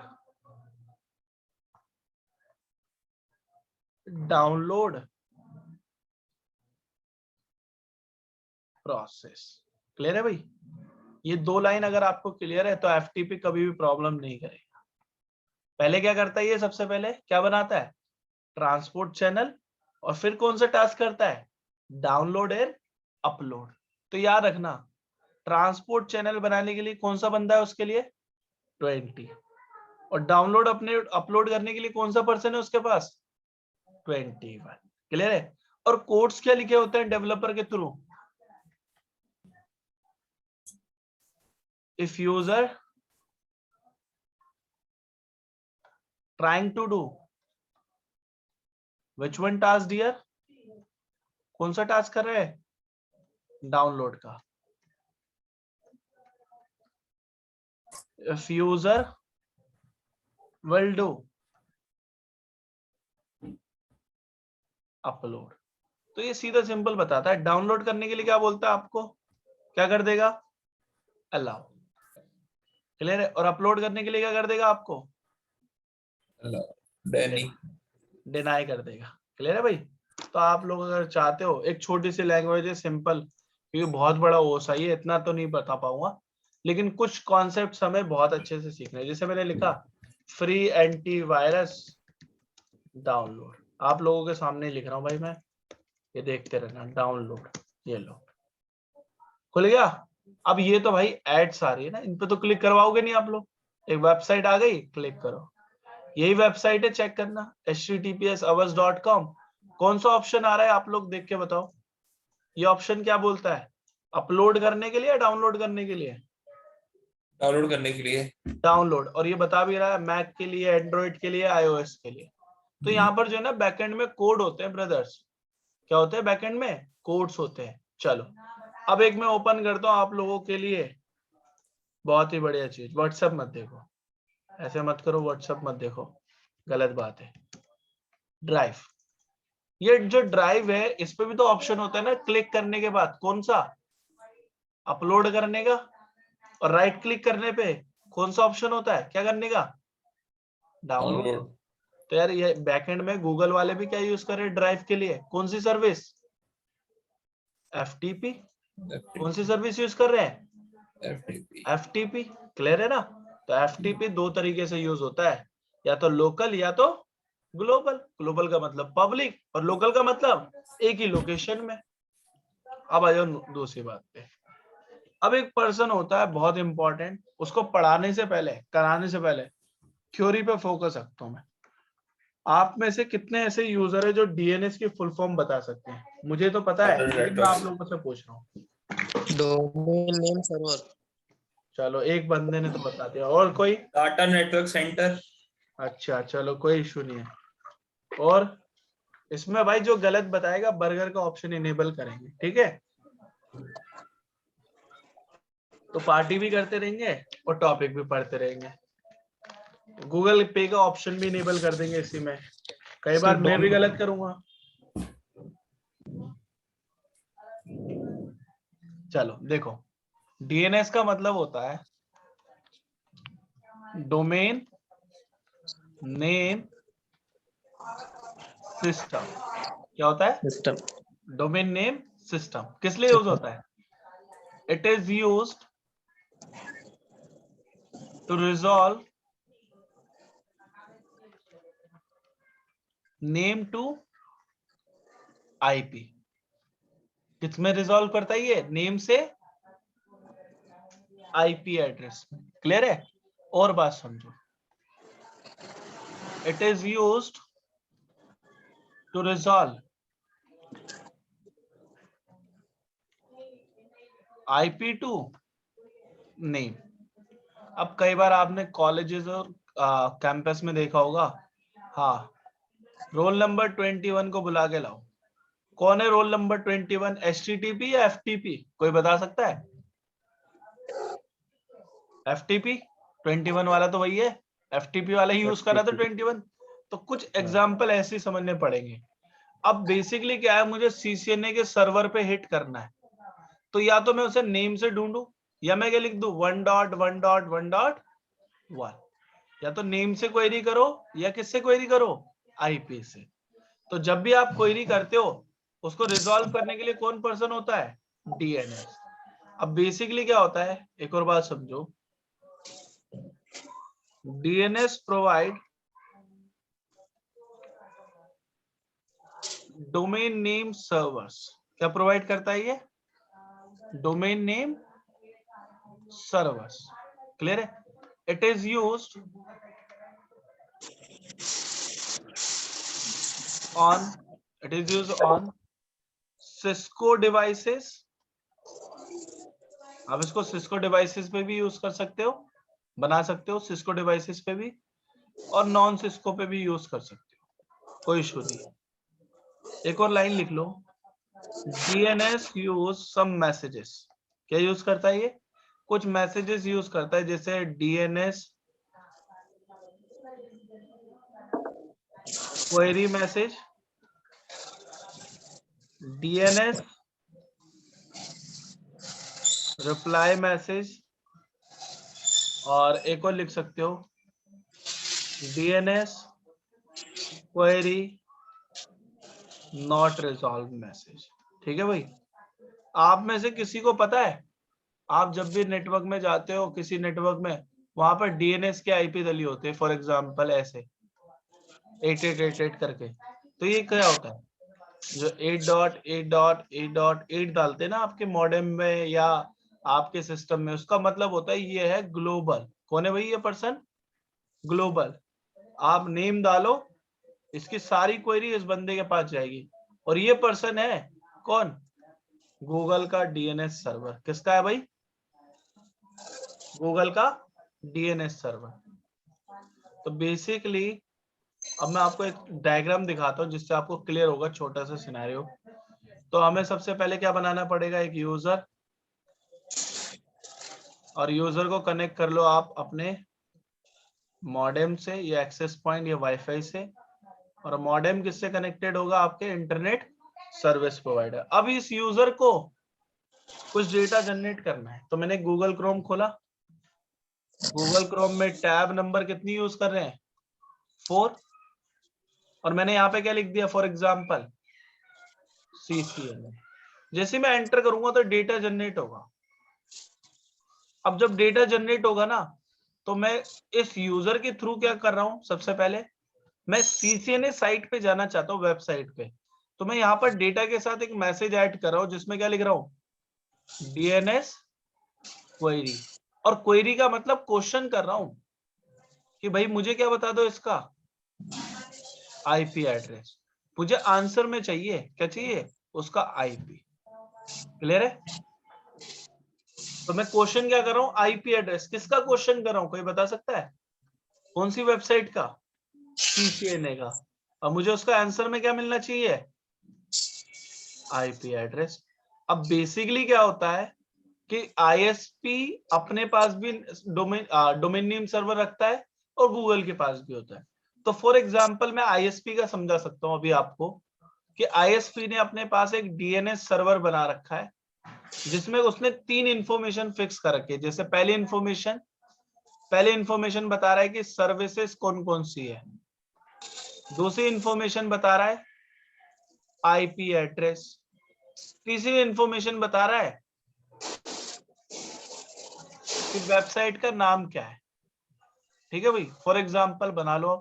download process. Clear है भाई? ये 2 लाइन अगर आपको क्लियर है तो FTP कभी भी प्रॉब्लम नहीं करेगा। पहले क्या करता है ये? सबसे पहले क्या बनाता है? Transport channel. और फिर कौन सा टास्क करता है? Download and upload. तो याद रखना ट्रांसपोर्ट चैनल बनाने के लिए कौन सा बंदा है उसके लिए? 20। और डाउनलोड अपने अपलोड करने के लिए कौन सा पर्सन है उसके पास? 21। क्लियर है? और कोड्स क्या लिखे होते हैं डेवलपर के through? If user trying to do which one task dear? कौन सा टास्क कर रहे हैं? डाउनलोड का। If user will do upload. तो ये सीधा सिंपल बताता है। डाउनलोड करने के लिए क्या बोलता है आपको? क्या कर देगा? अलाउ। क्लियर है? और अपलोड करने के लिए क्या कर देगा आपको? डिनाई कर देगा। क्लियर है भाई? तो आप लोग अगर चाहते हो, एक छोटी सी लैंग्वेज है सिंपल, क्योंकि बहुत बड़ा ओसाई है, इतना तो नहीं बता पाऊंगा, लेकिन कुछ कॉन्सेप्ट हमें बहुत अच्छे से सीखना है। जैसे मैंने लिखा फ्री एंटीवायरस डाउनलोड, आप लोगों के सामने लिख रहा हूं भाई मैं, ये देखते रहना। डाउनलोड, ये लो, खुल गया। अब ये तो भाई एड्स आ रही है ना, इन पे तो क्लिक करवाओगे नहीं आप लोग। एक वेबसाइट आ गई, क्लिक करो। यही वेबसाइट है, चेक करना https://avas.com। कौन सा ऑप्शन आ रहा है आप लोग देख के बताओ। ये ऑप्शन क्या बोलता है? अपलोड करने के लिए या डाउनलोड करने के लिए? डाउनलोड करने के लिए। डाउनलोड। और ये बता भी रहा है मैक के लिए, एंड्रॉइड के लिए, iOS के लिए। तो यहाँ पर जो है ना बैकएंड में कोड होते हैं ब्रदर्स। क्या होते हैं बैकएंड में? कोड्स होते हैं। चलो अब एक मैं ओपन करता हूँ आप लोगों के लिए, बहुत ही बढ़िया चीज। व्हाट्सएप मत देखो, ऐसे मत करो, व्हाट्सएप मत देखो, गलत बात है। ड्राइव, ये जो ड्राइव है इस पे भी तो ऑप्शन होता है ना क्लिक करने के बाद, कौन सा? अपलोड करने का। और राइट क्लिक करने पे कौन सा ऑप्शन होता है? क्या करने का? डाउनलोड। तो यार ये बैकएंड में गूगल वाले भी क्या यूज कर रहे हैं ड्राइव के लिए? कौन सी सर्विस? FTP। कौन सी सर्विस यूज कर रहे हैं? FTP। क्लियर है ना? तो FTP 2 तरीके से यूज होता है, या तो लोकल या तो ग्लोबल। ग्लोबल का मतलब पब्लिक, और लोकल का मतलब एक ही लोकेशन में। अब आ जाओ दूसरी बात पे। अब एक पर्सन होता है बहुत इंपॉर्टेंट, उसको पढ़ाने से पहले, कराने से पहले थ्योरी पे फोकस रखता हूं मैं। आप में से कितने ऐसे यूजर है जो DNS की फुल फॉर्म बता सकते हैं? मुझे तो पता है, लेकिन मैं आप लोगों से पूछ रहा हूँ। Domain name server. चलो एक बंदे ने तो बता दिया, और कोई? Data network centre. अच्छा चलो कोई इशू नहीं है। और इसमें भाई जो गलत बताएगा बर्गर का ऑप्शन इनेबल करेंगे, ठीक है? तो पार्टी भी करते रहेंगे और टॉपिक भी पढ़ते रहेंगे। गूगल पे का ऑप्शन भी इनेबल कर देंगे इसी में। कई बार मैं भी गलत करूंगा। चलो देखो, DNS का मतलब होता है डोमेन नेम सिस्टम। क्या होता है? सिस्टम। Domain name system. किस लिए यूज होता है? It is used to resolve name to IP। किसमें रिजॉल्व करता है ये? नेम से IP एड्रेस में। क्लियर है? और बात समझो, it is used to resolve IP2 name. अब कई बार आपने कॉलेजेस और कैंपस में देखा होगा, हाँ, रोल नंबर 21 को बुला के लाओ। कौन है रोल नंबर 21? HTTP या FTP? कोई बता सकता है? FTP 21 वाला तो वही है, FTP वाला ही यूज कर रहा था 21। तो कुछ एग्जाम्पल ऐसे समझने पड़ेंगे। अब बेसिकली क्या है, मुझे CCNA के सर्वर पे हिट करना है, तो या तो मैं उसे नेम से ढूंढूं, या मैं क्या लिख दूं 1.1.1.1, या तो नेम से क्वेरी करो या किससे क्वेरी करो, IP से। तो जब भी आप क्वेरी करते हो, उसको रिजॉल्व करने के लिए कौन पर्सन होता है? DNS। अब बेसिकली क्या होता है, एक और बात समझो, DNS provide domain name servers. क्या प्रोवाइड करता है ये? Domain name servers. क्लियर है? It is used on Cisco devices. आप इसको सिस्को डिवाइसेस पे भी यूज कर सकते हो, बना सकते हो सिस्को डिवाइसेस पे भी, और नॉन सिस्को पे भी यूज कर सकते हो, कोई इशू नहीं। एक और लाइन लिख लो, DNS यूज सम मैसेजेस। क्या यूज करता है ये? कुछ मैसेजेस यूज करता है, जैसे DNS query message, DNS reply message, और एक और लिख सकते हो DNS query not resolve message. ठीक है भाई? आप में से किसी को पता है, आप जब भी नेटवर्क में जाते हो, किसी नेटवर्क में, वहां पर DNS के IP डली होते हैं, फॉर एग्जांपल ऐसे 8888 करके, तो ये क्या होता है? जो 8.8.8.8 डालते हैं ना आपके मॉडेम में या आपके सिस्टम में, उसका मतलब होता है ये है ग्लोबल। कौन है भाई ये पर्सन? ग्लोबल। आप नेम डालो, इसकी सारी क्वेरी इस बंदे के पास जाएगी, और ये पर्सन है कौन? गूगल का DNS सर्वर। किसका है भाई? गूगल का DNS सर्वर। तो बेसिकली अब मैं आपको एक डायग्राम दिखाता हूं जिससे आपको क्लियर होगा, छोटा सा सिनेरियो। तो हमें सबसे पहले क्या बनाना पड़ेगा? एक यूजर, और यूजर को कनेक्ट कर लो आप अपने मॉडेम से या एक्सेस पॉइंट या वाईफाई से, और मॉडेम किससे कनेक्टेड होगा? आपके इंटरनेट सर्विस प्रोवाइडर। अब इस यूजर को कुछ डेटा जनरेट करना है, तो मैंने गूगल क्रोम खोला। गूगल क्रोम में टैब नंबर कितनी यूज कर रहे हैं? 4। और मैंने यहाँ पे क्या लिख दिया? For example CCNA। जैसे मैं एंटर करूंगा तो डेटा जनरेट होगा। अब जब डेटा जनरेट होगा ना, तो मैं इस यूजर के थ्रू क्या कर रहा हूं? सबसे पहले मैं CCNA साइट पे जाना चाहता हूँ, वेबसाइट पे। तो मैं यहाँ पर डेटा के साथ एक मैसेज ऐड कर रहा हूँ, जिसमें क्या लिख रहा हूँ? DNS query. और क्वेरी का मतलब क्वेश्चन कर रहा हूं कि भाई मुझे क्या बता दो इसका IP एड्रेस। मुझे आंसर में चाहिए, क्या चाहिए? उसका IP। क्लियर है? तो मैं क्वेश्चन क्या कर रहा हूँ? IP address. किसका क्वेश्चन कर रहा हूँ? कोई बता सकता है? कौन सी वेबसाइट का? CCNA का। और मुझे उसका आंसर में क्या मिलना चाहिए? IP address. अब बेसिकली क्या होता है कि ISP अपने पास भी डोमेन नेम सर्वर रखता है, और गूगल के पास भी होता है। तो फॉर एग्जांपल मैं ISP का समझा सकता हूं अभी आपको, कि ISP ने अपने पास एक DNS सर्वर बना रखा है, जिसमें उसने 3 इंफॉर्मेशन फिक्स कर रखी है। जैसे पहली इंफॉर्मेशन बता रहा है कि सर्विसेज कौन कौन सी है। दूसरी इंफॉर्मेशन बता रहा है IP एड्रेस। तीसरी इंफॉर्मेशन बता रहा है कि वेबसाइट का नाम क्या है। ठीक है भाई? फॉर एग्जांपल बना लो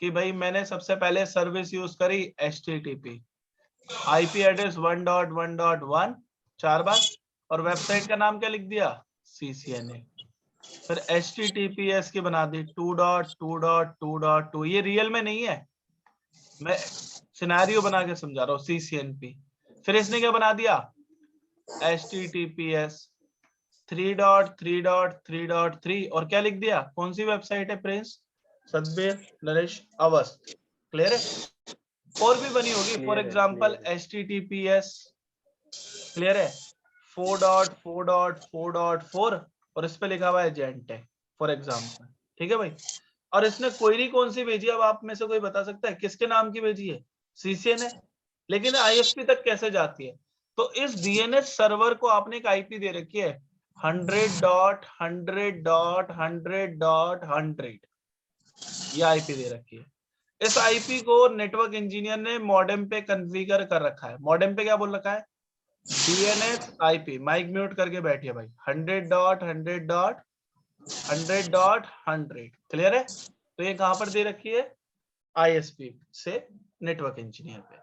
कि भाई मैंने सबसे पहले सर्विस यूज करी HTTP, IP एड्रेस 1.1.1 4 बार, और वेबसाइट का नाम क्या लिख दिया? CCNA। फिर HTTPS की बना दी 2.2.2.2, ये रियल में नहीं है, मैं सिनेरियो बना के समझा रहा हूँ, CCNP। फिर इसने क्या बना दिया, HTTPS 3.3.3.3, और क्या लिख दिया, कौन सी वेबसाइट है, प्रिंस, सतबीर, नरेश, अवस्थ, क्लियर है। और भी बनी होगी, फॉर एग्जाम्पल HTTPS, क्लियर है, 4.4.4.4, और इस पे लिखा हुआ है Gentek फॉर एग्जाम्पल, ठीक है भाई। और इसने क्वेरी कौन सी भेजी, अब आप में से कोई बता सकता है किसके नाम की भेजी है, CCN है, लेकिन ISP तक कैसे जाती है, तो इस DNS सर्वर को आपने एक IP दे रखी है 100.100.100.100, ये IP दे रखी है। इस IP को नेटवर्क इंजीनियर ने मॉडेम पे कॉन्फ़िगर कर रखा है। मॉडेम पे क्या बोल रखा है, DNS IP, माइक म्यूट करके बैठिए भाई, 100.100.100.100, क्लियर है। तो ये कहां पर दे रखी है, ISP से नेटवर्क इंजीनियर पे।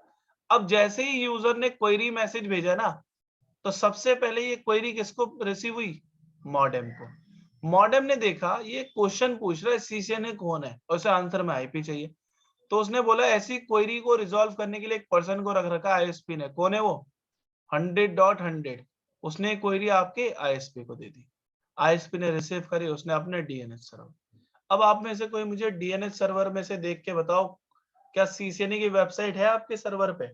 अब जैसे ही यूजर ने क्वेरी मैसेज भेजा ना, तो सबसे पहले ये क्वेरी किसको रिसीव हुई, मॉडेम को। मॉडेम ने देखा ये क्वेश्चन पूछ रहा है CCNA कौन है, और उसे आंसर में IP चाहिए, तो उसने बोला ऐसी क्वेरी को रिजॉल्व करने के लिए एक पर्सन को रख रखा ISP ने, कौन है वो, 100.100, उसने क्वेरी आपके ISP को दे दी, ISP ने रिसीव करी, उसने अपने DNS सर्वर। अब आप में से कोई मुझे DNS सर्वर में से देख के बताओ, क्या CCNA की वेबसाइट है आपके सर्वर पे,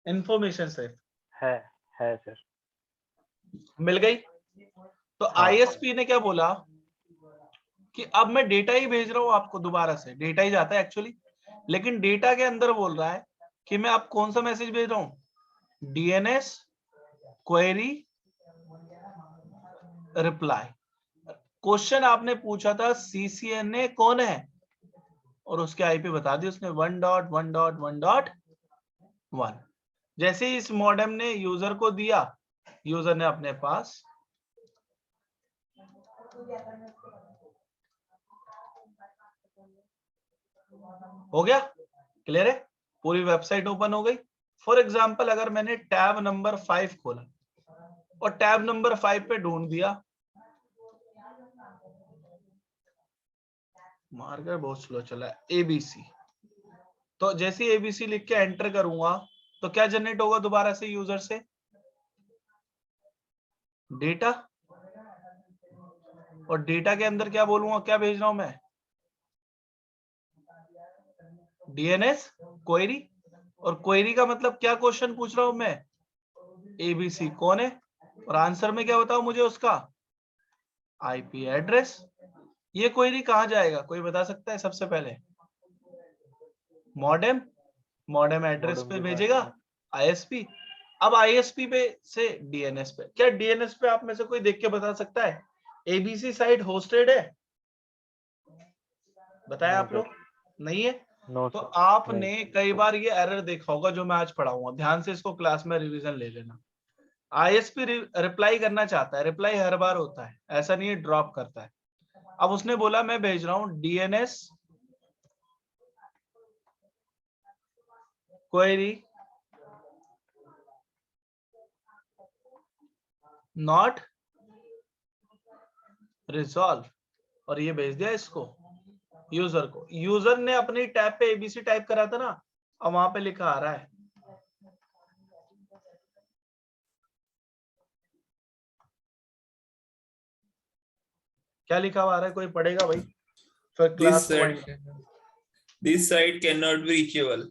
इंफॉर्मेशन सिर्फ है सर। मिल गई। तो ISP ने क्या बोला कि अब मैं डेटा ही भेज रहा हूं आपको, दोबारा से डेटा ही जाता है एक्चुअली, लेकिन डेटा के अंदर बोल रहा है कि मैं आप कौन सा मैसेज भेज रहा हूं, DNS क्वेरी रिप्लाई। क्वेश्चन आपने पूछा था CCNA कौन है, और उसके IP बता दी उसने 1.1.1.1। जैसे ही इस मॉडेम ने यूजर को दिया, यूजर ने अपने पास हो गया, क्लियर है, पूरी वेबसाइट ओपन हो गई। फॉर एग्जांपल अगर मैंने टैब नंबर 5 खोला और टैब नंबर 5 पे ढूंढ दिया, मार्कर बहुत स्लो चला है, ABC, तो जैसे ABC लिख के एंटर करूंगा तो क्या जनरेट होगा दोबारा से यूजर से, डेटा, और डेटा के अंदर क्या बोलूंगा, क्या भेज रहा हूं मैं, DNS क्वेरी, और क्वेरी का मतलब क्या क्वेश्चन पूछ रहा हूं मैं, ABC कौन है, और आंसर में क्या बताओ मुझे उसका IP एड्रेस। ये क्वेरी कहां जाएगा, कोई बता सकता है सबसे पहले, मॉडेम एड्रेस पे भेजेगा ISP। अब ISP पे से DNS पे, क्या DNS पे आप में से कोई देख के बता सकता है ABC साइट होस्टेड है, बताया आप लोग, नहीं है। तो आपने कई बार ये एरर देखा होगा जो मैं आज पढ़ाऊंगा, ध्यान से इसको क्लास में रिवीजन ले लेना। ISP रिप्लाई करना चाहता है, रिप्लाई हर बार होता है, ऐसा नहीं है ड्रॉप करता है। अब उसने बोला मैं भेज रहा हूं DNS क्वेरी नॉट रिजॉल्व, और ये भेज दिया इसको यूजर को। यूजर ने अपनी टैब पे ABC टाइप करा था ना, अब वहां पे लिखा आ रहा है क्या लिखा हुआ आ रहा है, कोई पढ़ेगा भाई, फिर class This site cannot be reachable.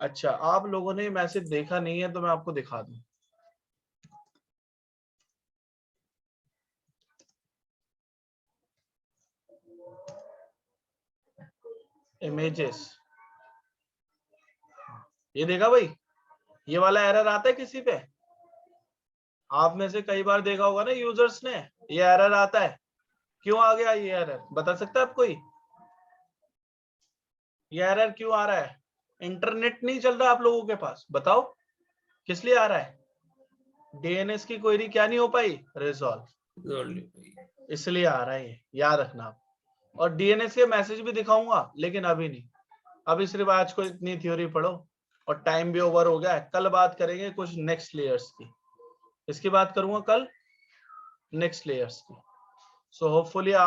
अच्छा, आप लोगों ने मैसेज देखा नहीं है तो मैं आपको दिखा दूं। इमेजेस, ये देखा भाई, ये वाला एरर आता है किसी पे, आप में से कई बार देखा होगा ना यूजर्स ने, ये एरर आता है, क्यों आ गया ये एरर, बता सकता है आप कोई, ये एरर क्यों आ रहा है, इंटरनेट नहीं चल रहा आप लोगों के पास, बताओ किस लिए आ रहा है, DNS की क्वेरी क्या नहीं हो पाई, रिजॉल्व, इसलिए आ रहा है, याद रखना आप। और DNS के मैसेज भी दिखाऊंगा, लेकिन अभी नहीं, अभी सिर्फ आज को इतनी थ्योरी पढ़ो, और टाइम भी ओवर हो गया है। कल बात करेंगे कुछ नेक्स्ट लेयर्स की, इसकी बात करूंगा कल, नेक्स्ट लेयर्स की, सो होपफुली आप